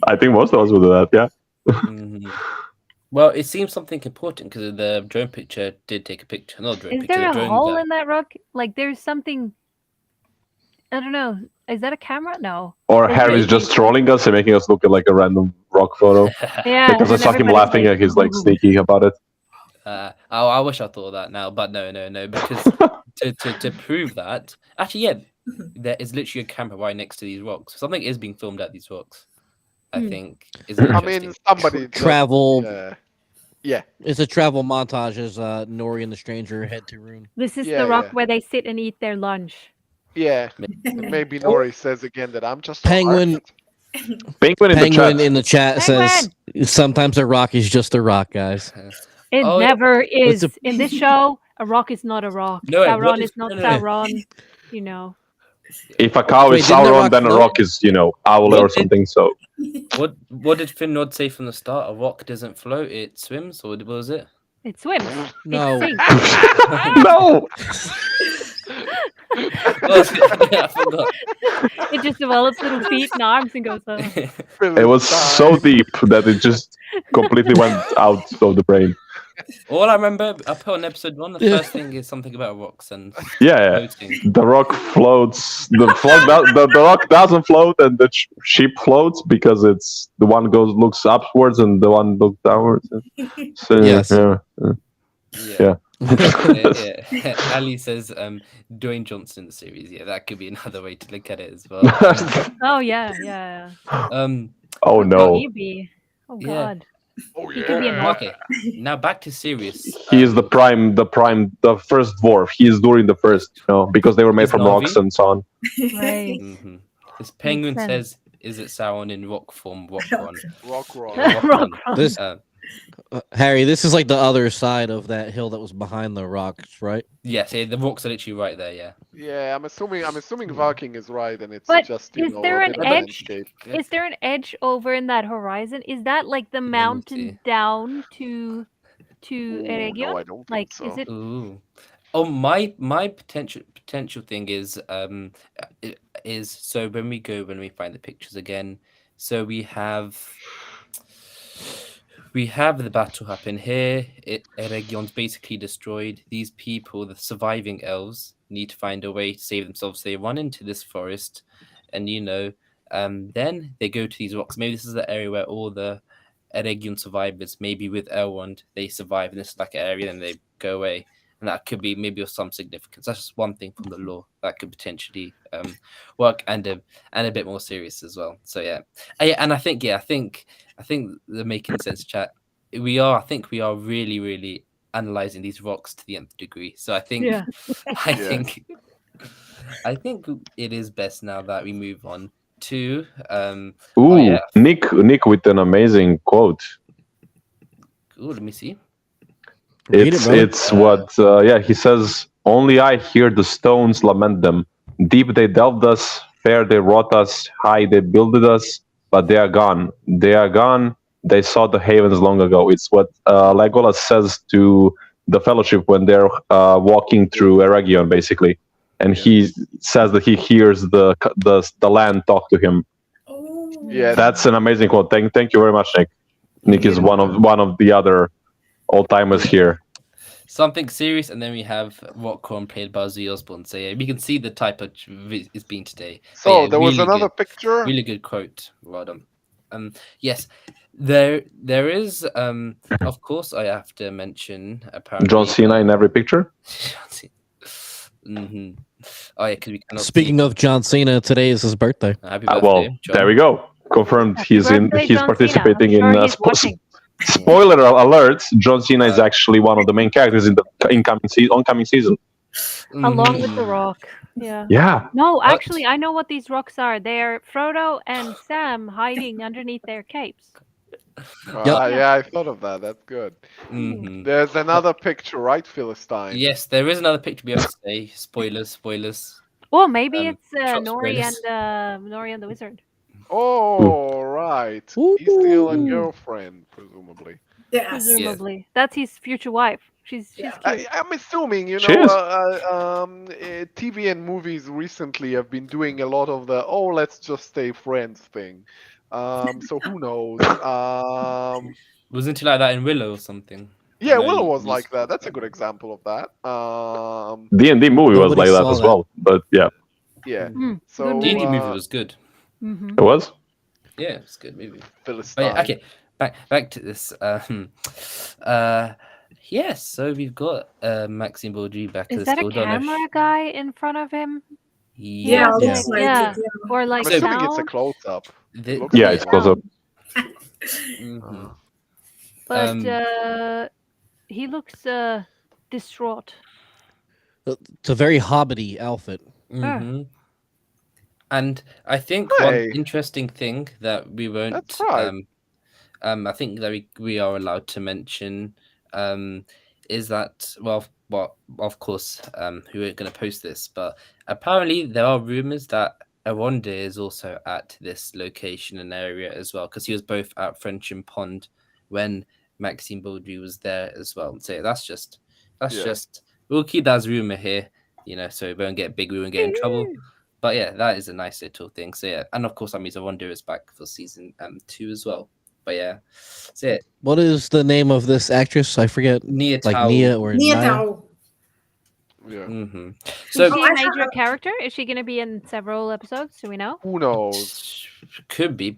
I think most of us would do that. Yeah. Mm-hmm. Well, it seems something important because the drone picture did take a picture. Not drone Is picture. there The a drone hole guy. in that rock? Like there's something. I don't know. Is that a camera? No. Or Harry's just trolling us and making us look at like a random rock photo. Yeah. Because I saw him laughing and he's like sneaky about it. I wish I thought of that now, but no. Because to prove that, actually, yeah, there is literally a camera right next to these rocks. Something is being filmed at these rocks. I think. I mean, somebody travel. Yeah. It's a travel montage as Nori and the stranger head to Rune. This is the rock where they sit and eat their lunch. Yeah. And maybe Nori says again that I'm just Penguin. Penguin in the chat says sometimes a rock is just a rock, guys. It never is. In this show, a rock is not a rock. No, Sauron is not Sauron. You know. If a cow Wait, is didn't the Sauron, rock then a float? rock is, owl What or did- something. So What did Finrod say from the start? A rock doesn't float; it swims, or what was it? It swims. No. It sinks. no. I forgot. It just develops little feet and arms and goes up. It was so deep that it just completely went out of the brain. All I remember, I put on episode 1. The first thing is something about rocks and Yeah. floating. The rock floats. The rock doesn't float, and the ship floats because it's the one looks upwards and the one looks downwards. So, Yes. Yeah. Yeah. Ali says Dwayne Johnson series. Yeah, that could be another way to look at it as well. Oh yeah. Oh no. He be? Oh Yeah. god. Oh He could be in yeah. rock. Okay, now back to Sirius. He is the first dwarf. He is during the first, because they were made He's from Na'vi? rocks and so on. Right. Mm-hmm. This penguin sense. says, "Is it Sauron in rock form? Rockron." Rock. Rockron. This Harry, this is like the other side of that hill that was behind the rocks, right? Yes, yeah, the rocks are literally right there. Yeah. Yeah, I'm assuming Viking is right, and it's But just is there a an bit of edge? landscape. Is there an edge over in that horizon? Is that like the see. mountain down to Ooh, Eregion? no, I don't think Like, so. is it? Ooh. Oh, my potential thing is so when we find the pictures again, so we have the battle happen here. Eregion's basically destroyed. These people, the surviving elves, need to find a way to save themselves. They run into this forest, and then they go to these rocks. Maybe this is the area where all the Eregion survivors, maybe with Elrond, they survive in this like area, and they go away. And that could be maybe of some significance. That's just one thing from the lore that could potentially work, and a bit more serious as well. So yeah, and I think they're making sense, chat. I think we are really, really analyzing these rocks to the nth degree. So I think Yeah. I think it is best now that we move on to Ooh, Nick with an amazing quote. Ooh, let me see. Read it, brother. It's what he says. Only I hear the stones lament them. Deep they delved us, fair they wrought us, high they builded us, but they are gone. They are gone. They saw the havens long ago. It's what Legolas says to the Fellowship when they're walking through Eregion, basically, and he says that he hears the land talk to him. Oh. Yeah, That's an amazing quote. Thank you very much, Nick. Nick is one of the other old timers here. Something serious, and then we have Rockcorn played by Ozzy Osbourne. So yeah, we can see the type of it's been today. But So yeah, there was really another good, picture. really good quote. Well done. Yes, there is. Of course, I have to mention apparently John Cena in every picture. Mm-hmm. Oh yeah, because we cannot. Speaking of John Cena, today is his birthday. Happy birthday, Well, John. there we go. Confirmed. Happy birthday, He's John participating Cena. I'm in. sure he's watching. Spoiler alert: John Cena is actually one of the main characters in the oncoming season. Along with Mhm. the rock. Yeah. Yeah. No, actually, I know what these rocks are. They're Frodo and Sam hiding underneath their capes. Yeah, I thought of that. That's good. Mhm. There's another picture, right, Philistine? Yes, there is another picture we have to say. Spoilers. Oh, maybe Um, it's short Nori spoilers. and the wizard. Oh, right. Ooh. He's still a girlfriend, presumably. Yes. Presumably, that's his future wife. She's cute. I'm assuming, She is. TV and movies recently have been doing a lot of the let's just stay friends thing. So who knows? Wasn't it like that in Willow or something? Yeah, No, Willow you- was you like that. spoke That's a about good example of that. D&D movie was Nobody like that saw as that. well. But yeah, Yeah. Mm, So good D&D movie uh, was good. Mm-hmm. it was. Yeah, it's a good movie. But Philistine. yeah, okay, back to this. Yes, so we've got Maxime Baudry back Is as that a Gildan. camera guy in front of him? Yeah, Yeah. looks like Yeah. it. Yeah. Or like I'm assuming it's a sound? close-up. The- Looks Yeah, like it's close up. Mhm. But he looks distraught. It's a very hobbity outfit. Mhm. And I think Hey. one interesting thing that we won't, That's right. I think that we are allowed to mention, is that one well, of course, who are going to post this, but apparently there are rumors that Aronde is also at this location and area as well, because he was both at Frensham Pond when Maxime Baudry was there as well. So that's just we'll keep that as rumor here, so we won't get big, we won't get in trouble. But yeah, that is a nice little thing. So yeah, and of course that means Aronde is back for season 2 as well. But yeah, that's it. What is the name of this actress? I forget. Nia Like Tao. Nia or Nia Naya? Tao. Yeah. Mm-hmm. Is she a major character? Is she going to be in several episodes? Do we know? Who knows? Could be.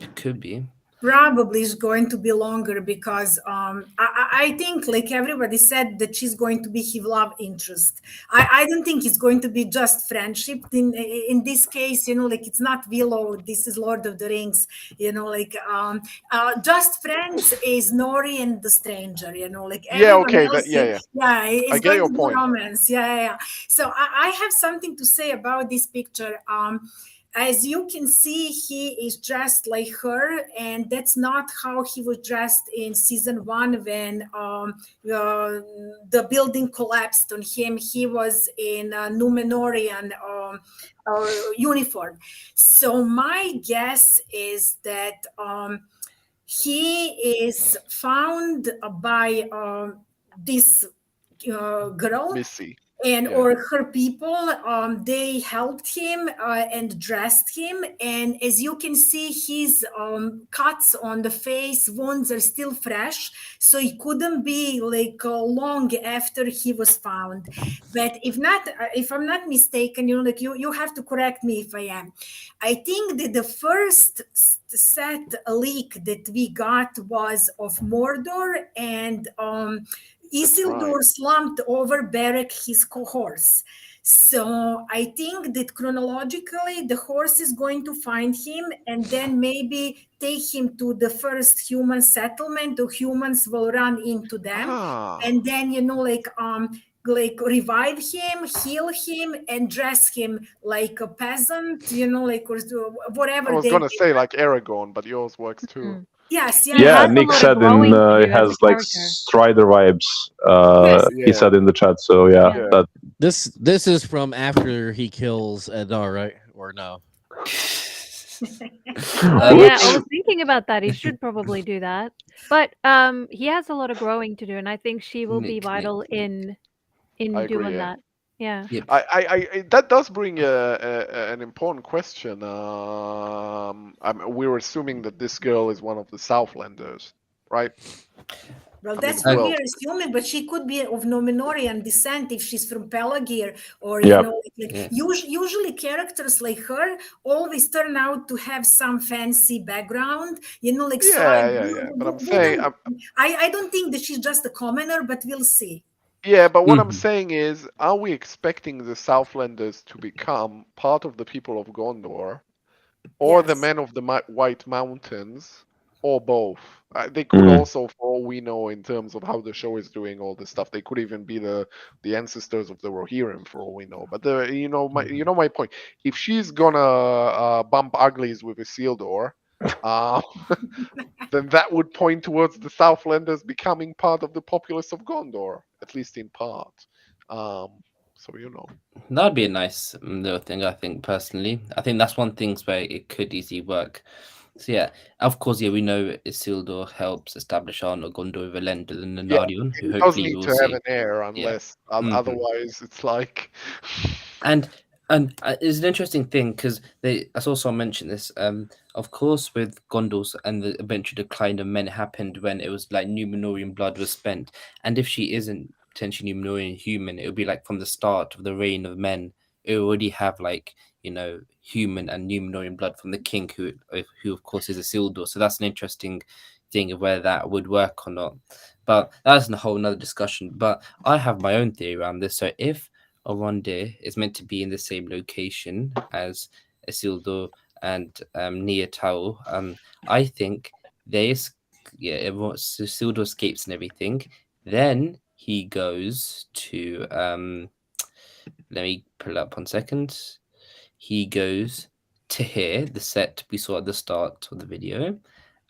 Probably is going to be longer because I think, like everybody said, that she's going to be his love interest. I don't think it's going to be just friendship in this case. Like it's not Willow. This is Lord of the Rings. Just friends is Nori and the stranger. Like okay, else, yeah. It's I get going your to be point. romance. Yeah. So I have something to say about this picture. As you can see, he is dressed like her, and that's not how he was dressed in season 1 when the building collapsed on him. He was in a Numenorian uniform. So my guess is that he is found by this girl. Missy. And or her people, they helped him and dressed him. And as you can see, his cuts on the face, wounds are still fresh. So it couldn't be like long after he was found. But if I'm not mistaken, you have to correct me if I am. I think that the first set leak that we got was of Mordor, and Isildur slumped over Beric, his horse. So I think that chronologically, the horse is going to find him and then maybe take him to the first human settlement. The humans will run into them, and then like revive him, heal him, and dress him like a peasant. Whatever. I was gonna say like Eregion, but yours works too. Mm-hmm. Yes. Yeah, Nick said it has like Strider vibes. He said in the chat. So that this is from after he kills Eldar, right? Or no? Yeah, I was thinking about that. He should probably do that, but he has a lot of growing to do, and I think she will be vital in doing that. Yeah. I that does bring an important question. We're assuming that this girl is one of the Southlanders, right? Well, that's what we're assuming, but she could be of Numenorian descent if she's from Pelagir, or usually characters like her always turn out to have some fancy background, But I'm saying, I don't think that she's just a commoner, but we'll see. Yeah, but what I'm saying is, are we expecting the Southlanders to become part of the people of Gondor, or the men of the White Mountains, or both? They could also, for all we know, in terms of how the show is doing all this stuff, they could even be the ancestors of the Rohirrim, for all we know. But my point. If she's gonna bump uglies with Isildur, then that would point towards the Southlanders becoming part of the populace of Gondor, at least in part. That'd be a nice little thing, I think, personally. I think that's one thing where it could easily work. So yeah, of course, we know Isildur helps establish Arnor, Gondor, Elendil, and Narion, who hopefully does need we'll to see. have an heir, unless otherwise it's like. And it's an interesting thing because I also mentioned this. Of course, with Gondor's and the eventual decline of men happened when it was like Numenorian blood was spent, and if she isn't potentially Numenorian human, it would be like from the start of the reign of men. It already have human and Numenorian blood from the king, who of course is Isildur. So that's an interesting thing of whether that would work or not. But that's a whole nother discussion. But I have my own theory around this. So if Aronde is meant to be in the same location as Isildur and Nia Tao, I think Isildur escapes and everything. Then he goes to let me pull it up 1 second. He goes to here, the set we saw at the start of the video,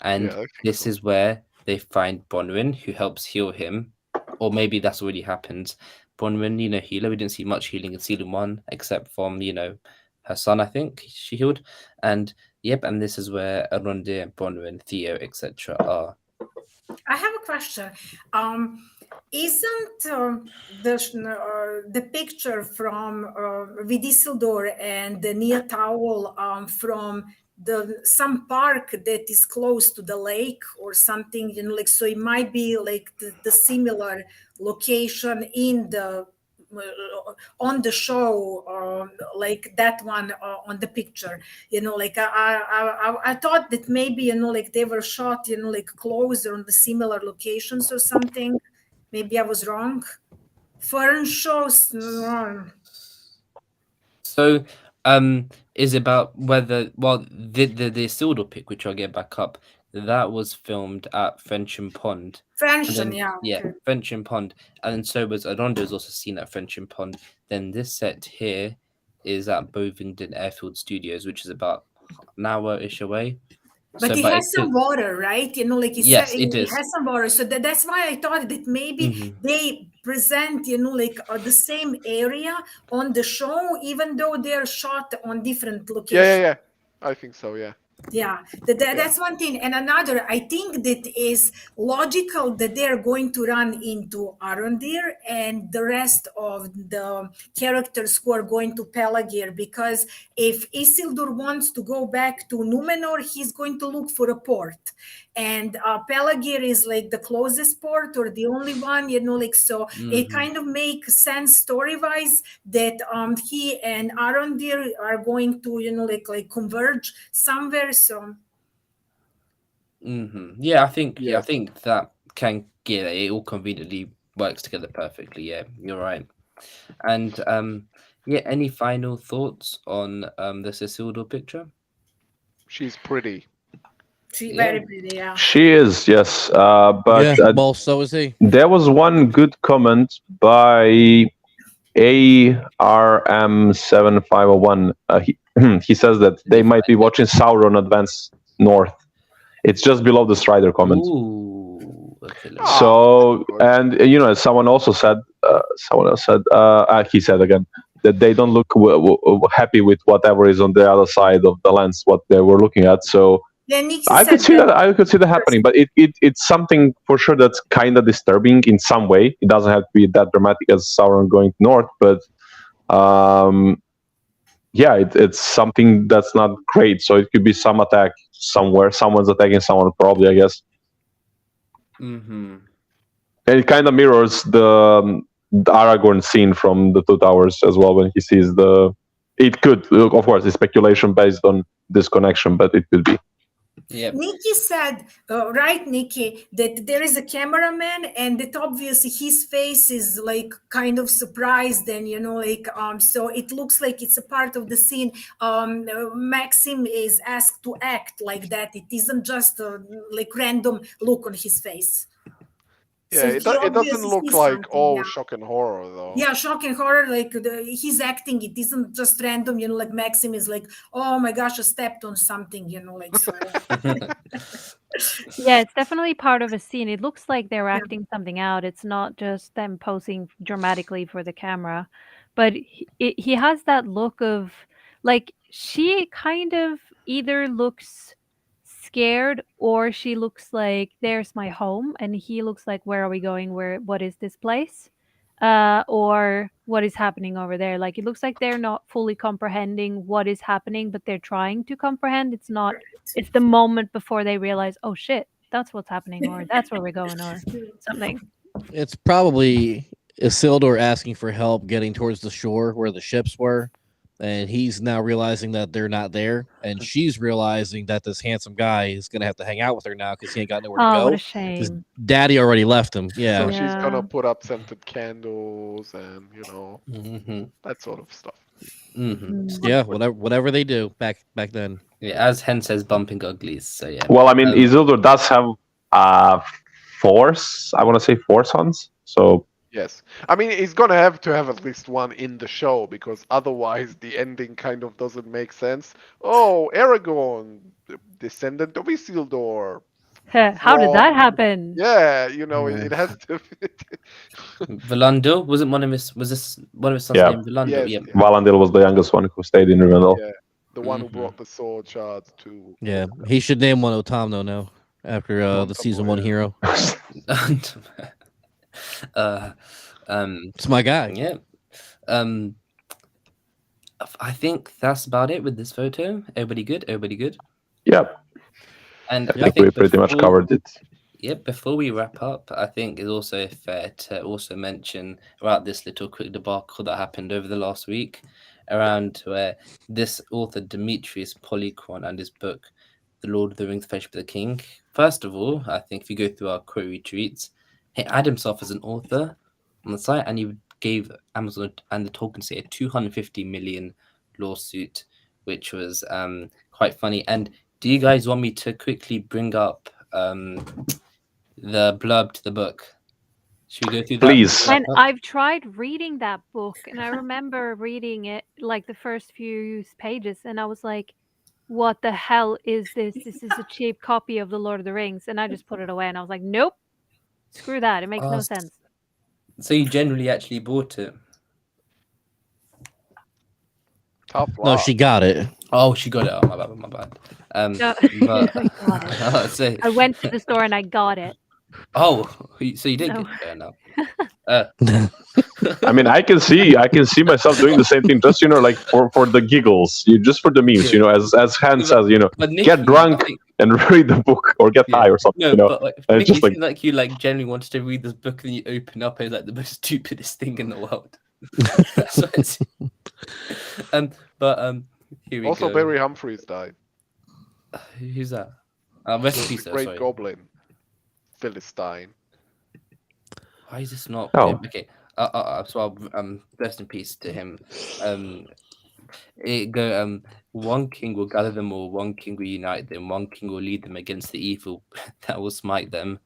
and this is where they find Bronwyn, who helps heal him, or maybe that's already happened. Bronwyn, healer. We didn't see much healing in season 1, except from, her son, I think she healed. And yep, and this is where Arondir, Bronwyn, Theo, etc. are. I have a question. Isn't the picture from with Isildur and the Nia Towel from some park that is close to the lake or something? Like, so it might be like the similar location in the on the show, like that one on the picture. Like I thought that maybe like they were shot like closer on the similar locations or something. Maybe I was wrong. Foreign shows. So, is about whether the Isildur pic, which I'll get back up, that was filmed at Frensham Pond. Frensham, yeah. Yeah, Okay. Frensham Pond, and then so was Arondo was also seen at Frensham Pond. Then this set here is at Bovingdon Airfield Studios, which is about an hour-ish away. But it has some water, right? Like you yes, said, it it is. has some water. So that's why I thought that maybe they present, like the same area on the show, even though they're shot on different locations. Yeah. I think so, yeah. Yeah, that's one thing. And another, I think that is logical that they're going to run into Arondir and the rest of the characters who are going to Pelagir, because if Isildur wants to go back to Numenor, he's going to look for a port. And Pelagir is like the closest port or the only one, like, so it kind of makes sense story-wise that he and Arondir are going to, like converge somewhere. So yeah, I think that it all conveniently works together perfectly. Yeah, you're right. And yeah, any final thoughts on the Isildur picture? She's pretty. She's very pretty, yeah. She is, yes. But well, so is he. There was one good comment by ARM7501. He says that they might be watching Sauron advance north. It's just below the Strider comment. Ooh, okay, so, and someone else said, he said again, that they don't look happy with whatever is on the other side of the lens, what they were looking at. So I could see that. I could see that happening, but it's something for sure that's kind of disturbing in some way. It doesn't have to be that dramatic as Sauron going north, but yeah, it's something that's not great. So it could be some attack somewhere. Someone's attacking someone, probably, I guess. And it kind of mirrors the Aragorn scene from the Two Towers as well, when he sees the. It could, of course, it's speculation based on this connection, but it could be. Yep. Nikki said, right, Nikki, that there is a cameraman and that obviously his face is like kind of surprised and, like, so it looks like it's a part of the scene. Maxim is asked to act like that. It isn't just a like random look on his face. Yeah, So it doesn't look like shock and horror, though. Yeah, shock and horror, like he's acting. It isn't just random, like Maxim is like, oh my gosh, I stepped on something, like so. Yeah, it's definitely part of a scene. It looks like they're acting something out. It's not just them posing dramatically for the camera. But he has that look of, like, she kind of either looks scared or she looks like there's my home, and he looks like, where are we going? What is this place? Or what is happening over there? Like, it looks like they're not fully comprehending what is happening, but they're trying to comprehend. It's not, it's the moment before they realize, oh shit, that's what's happening, or that's where we're going, or something. It's probably Isildur asking for help getting towards the shore where the ships were, and he's now realizing that they're not there, and she's realizing that this handsome guy is gonna have to hang out with her now because he ain't got nowhere to go. Oh, what a shame! Daddy already left him. Yeah, so she's gonna put up scented candles and that sort of stuff. Yeah, whatever they do back then. Yeah, as Hen says, bumping uglies. So yeah. Well, I mean, Isildur does have four sons. So. Yes. I mean, he's going to have at least one in the show, because otherwise the ending kind of doesn't make sense. Oh, Aragorn, descendant of Isildur. How did that happen? Yeah, it has to. Valandil wasn't one of his. Was this one of his sons Yeah. named Valandil? Yes, Yeah. yeah. Valandil was the youngest one who stayed in Rivendell. Yeah, the one who Mhm. brought the sword shards to. Yeah, he should name one Otamno now after the Otamno, season 1 yeah. hero. Um, It's my guy. yeah. I think that's about it with this photo. Everybody good? Everybody good? Yep. And I think we pretty much covered it. Yeah, before we wrap up, I think it's also fair to also mention about this little quick debacle that happened over the last week around where this author, Demetrius Polychron, and his book, The Lord of the Rings, Fellowship of the King. First of all, I think if you go through our quote retweets, he had himself as an author on the site, and he gave Amazon and the Tolkien State a 250 million lawsuit, which was quite funny. And do you guys want me to quickly bring up the blurb to the book? Should we go through that? Please. And I've tried reading that book, and I remember reading it like the first few pages, and I was like, what the hell is this? This is a cheap copy of The Lord of the Rings. And I just put it away, and I was like, nope, screw that. It makes no sense. So you generally actually bought it? Tough No, luck. she got it. Oh, she got it. Oh, my bad. No, But I got it. so, I went to the store and I got it. oh, so you did No. get it. Fair enough. I mean, I can see myself doing the same thing, just like for the giggles, just for the memes, as Hans says, But Nick, get drunk and read the book or get high or something, No, but like, And Nick, it's just you seem like you genuinely wanted to read this book, and you open up and it's like the most stupidest thing in the world. That's what it's... Here we Also, go. Barry Humphries died. Who's that? Rest in peace, The though, great sorry. goblin, Philistine. Why is this not? Oh. Okay. So rest in peace to him. One king will gather them all, one king will unite them, one king will lead them against the evil that will smite them.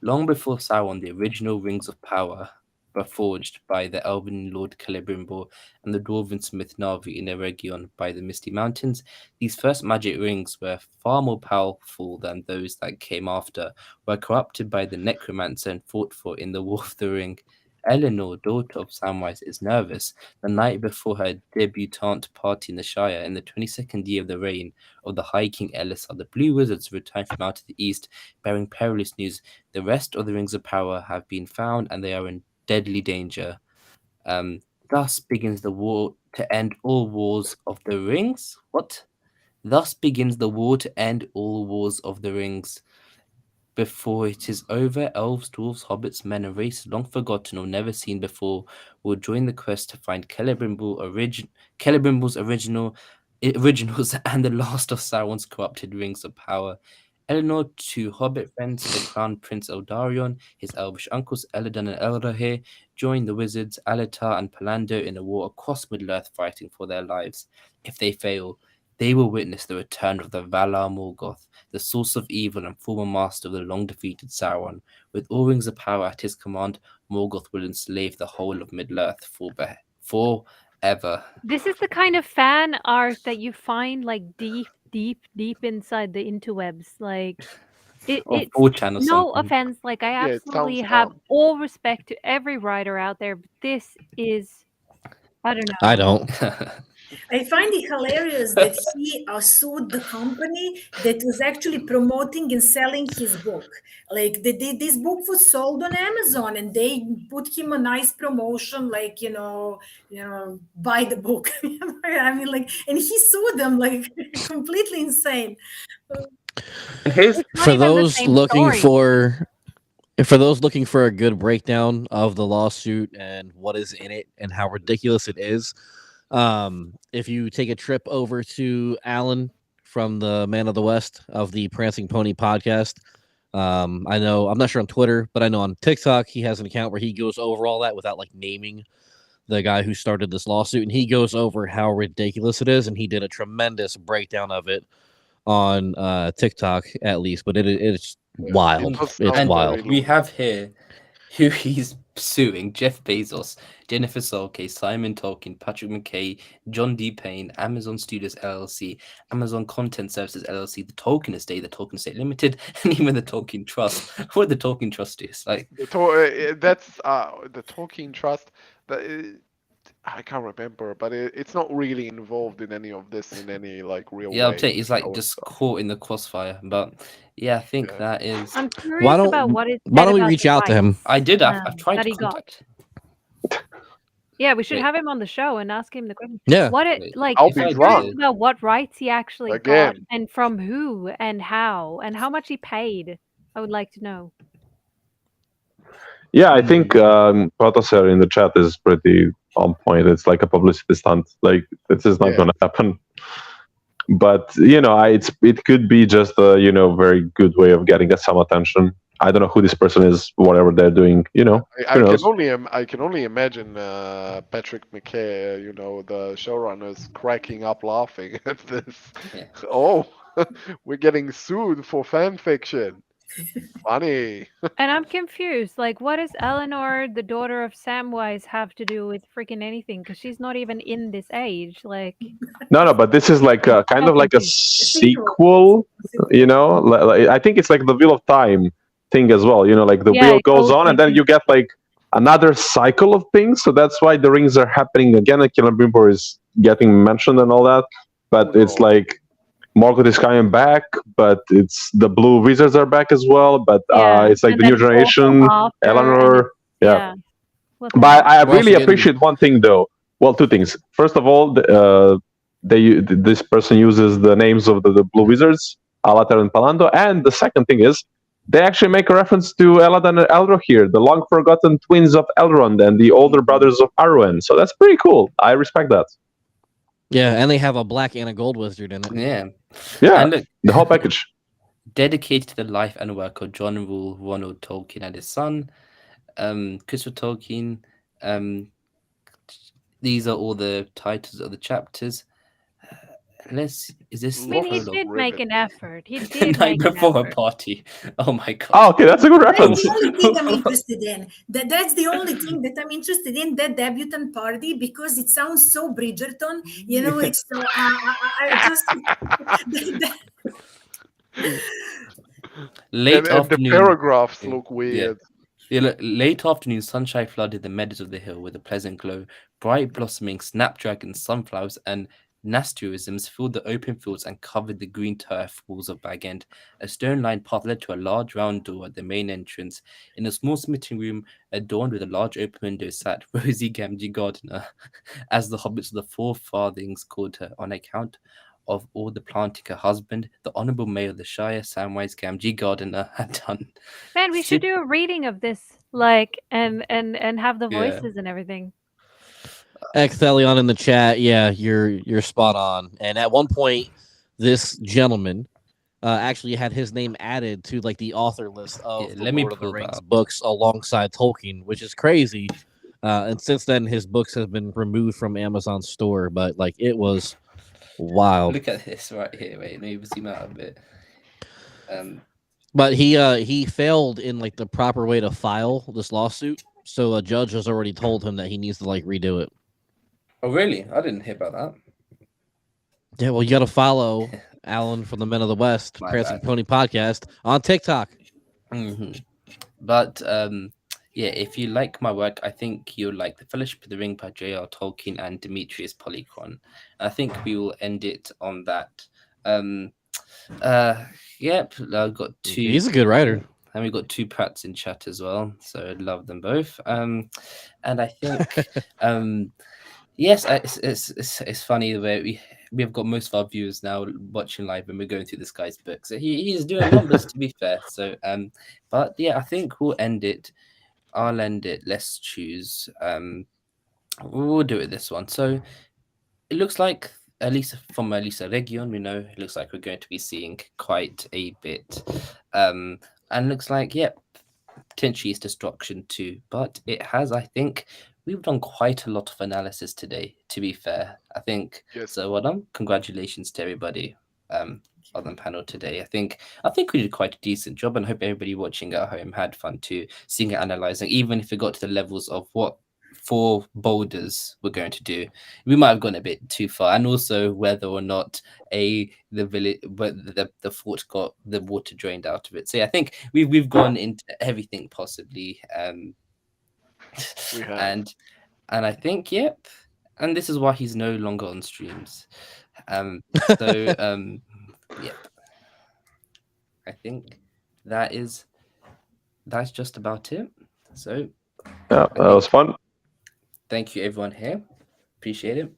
Long before Sauron, the original rings of power were forged by the elven lord Celebrimbor and the dwarven smith Narvi in Eregion by the Misty Mountains. These first magic rings were far more powerful than those that came after, were corrupted by the necromancer and fought for in the War of the Ring. Eleanor, daughter of Samwise, is nervous. The night before her debutante party in the Shire, in the 22nd year of the reign of the High King Elisar, the Blue Wizards return from out of the east, bearing perilous news. The rest of the Rings of Power have been found, and they are in deadly danger. Thus begins the war to end all wars of the rings. What? Thus begins the war to end all wars of the rings. Before it is over, elves, dwarves, hobbits, men, a race long forgotten or never seen before will join the quest to find Celebrimbor's originals and the last of Sauron's corrupted rings of power. Eleanor to hobbit friends, the crown prince Eldarion, his elvish uncles Elladan and Elrohir, join the wizards Alatar and Palando in a war across Middle-earth fighting for their lives. If they fail, they will witness the return of the Valar Morgoth, the source of evil and former master of the long-defeated Sauron. With all rings of power at his command, Morgoth will enslave the whole of Middle-earth forever. This is the kind of fan art that you find deep inside the interwebs. It's 4chan or no something. offense. I Yeah, it absolutely sounds have fun. all respect to every writer out there, but this is, I don't know. I don't. I find it hilarious that he sued the company that was actually promoting and selling his book. This book was sold on Amazon, and they put him a nice promotion, buy the book. I mean, and he sued them, completely insane. It's not For even the those same looking story. for a good breakdown of the lawsuit and what is in it and how ridiculous it is, if you take a trip over to Alan from the Man of the West of the Prancing Pony podcast, I know, I'm not sure on Twitter, but I know on TikTok he has an account where he goes over all that without naming the guy who started this lawsuit, and he goes over how ridiculous it is, and he did a tremendous breakdown of it on TikTok at least, but it's wild. It was It's very wild. We have here who he's suing: Jeff Bezos, Jennifer Solke, Simon Tolkien, Patrick McKay, John D. Payne, Amazon Studios LLC, Amazon Content Services LLC, the Tolkien Estate Limited, and even the Tolkien Trust. What the Tolkien Trust is like? That's the Tolkien Trust. I can't remember, but it's not really involved in any of this in any like real way. Yeah, I'll tell you, he's like just caught in the crossfire. But yeah, I think that is. I'm curious about what it. Why don't we reach out to him? I did. I've tried that to he got. contact. Yeah, we should Wait. have him on the show and ask him the question. Yeah. What it like? I'll I'm be curious drunk. about what rights he actually got Again. and from who and how much he paid. I would like to know. Yeah, I think Protoser in the chat is pretty on point. It's like a publicity stunt. Like this is not going to happen. But it could be just a very good way of getting some attention. I don't know who this person is, whatever they're doing. I can only imagine Patrick McKay, the showrunners, cracking up laughing at this. Yeah. Oh, we're getting sued for fan fiction. Funny. And I'm confused. Like, what does Eleanor, the daughter of Samwise, have to do with freaking anything? Because she's not even in this age. Like, no, but this is like kind of like a sequel. I think it's like the Wheel of Time thing as well. Like the wheel goes on, and then you get like another cycle of things. So that's why the rings are happening again. And Celebrimbor is getting mentioned and all that. But it's like Morgoth is coming back, but it's the Blue Wizards are back as well. But it's like the new generation, Eleanor. Yeah. But I really appreciate one thing though. Well, two things. First of all, this person uses the names of the Blue Wizards, Alatar and Palando, and the second thing is they actually make a reference to Eladan and Eldro here, the long forgotten twins of Elrond and the older brothers of Arwen. So that's pretty cool. I respect that. Yeah, and they have a black and a gold wizard in it. Yeah. And look, the whole package. Dedicated to the life and work of John Rule, Ronald Tolkien, and his son, Christopher Tolkien. These are all the titles of the chapters. Is this? I mean, he did make an effort. He did night make before an a party. Oh my god. Oh, okay, that's a good reference. That's the only thing I'm interested in. That's the only thing that I'm interested in, that debutant party, because it sounds so Bridgerton. It's so. Late afternoon. The paragraphs look weird. Late afternoon sunshine flooded the meadows of the hill with a pleasant glow. Bright blossoming snapdragons, sunflowers, and nasturtiums filled the open fields and covered the green turf walls of Bag End. A stone-lined path led to a large round door at the main entrance. In a small meeting room adorned with a large open window sat Rosie Gamgee Gardiner, as the hobbits of the Four Farthings called her, on account of all the planting her husband, the Honourable Mayor of the Shire, Samwise Gamgee Gardiner, had done. Man, we should do a reading of this, like, and have the voices and everything. Xthelion in the chat, yeah, you're spot on. And at one point, this gentleman actually had his name added to like the author list of the Lord of the Rings books alongside Tolkien, which is crazy. And since then, his books have been removed from Amazon's store, but like it was wild. Look at this right here. Wait, let me zoom out a bit. But he failed in like the proper way to file this lawsuit, so a judge has already told him that he needs to like redo it. Oh, really? I didn't hear about that. Yeah, well, you got to follow Alan from the Men of the West, Prancing Pony Podcast on TikTok. Mm-hmm. But yeah, if you like my work, I think you'll like The Fellowship of the Ring by J.R. Tolkien and Demetrius Polychron. I think we will end it on that. Yep, I've got two. He's a good writer. And we've got two Prats in chat as well, so I love them both. And I think, yes, it's funny the way we've got most of our viewers now watching live when we're going through this guy's book. So he's doing numbers, to be fair. So, but yeah, I think we'll end it. I'll end it. Let's choose. We'll do it this one. So it looks like, at least from Eregion, we know it looks like we're going to be seeing quite a bit. And looks like, yep, potentially it's destruction too. But it has, I think, we've done quite a lot of analysis today, to be fair. I think. Yes. So well done. Congratulations to everybody. on the panel today. I think we did quite a decent job, and I hope everybody watching at home had fun too, seeing it, analyzing, even if it got to the levels of what 4 boulders we're going to do. We might have gone a bit too far, and also whether or not the fort got the water drained out of it. So yeah, I think we've gone into everything possibly, We have. and I think yep, and this is why he's no longer on streams. Yep, I think that's just about it. So yeah, that was fun. thank you everyone here, appreciate it.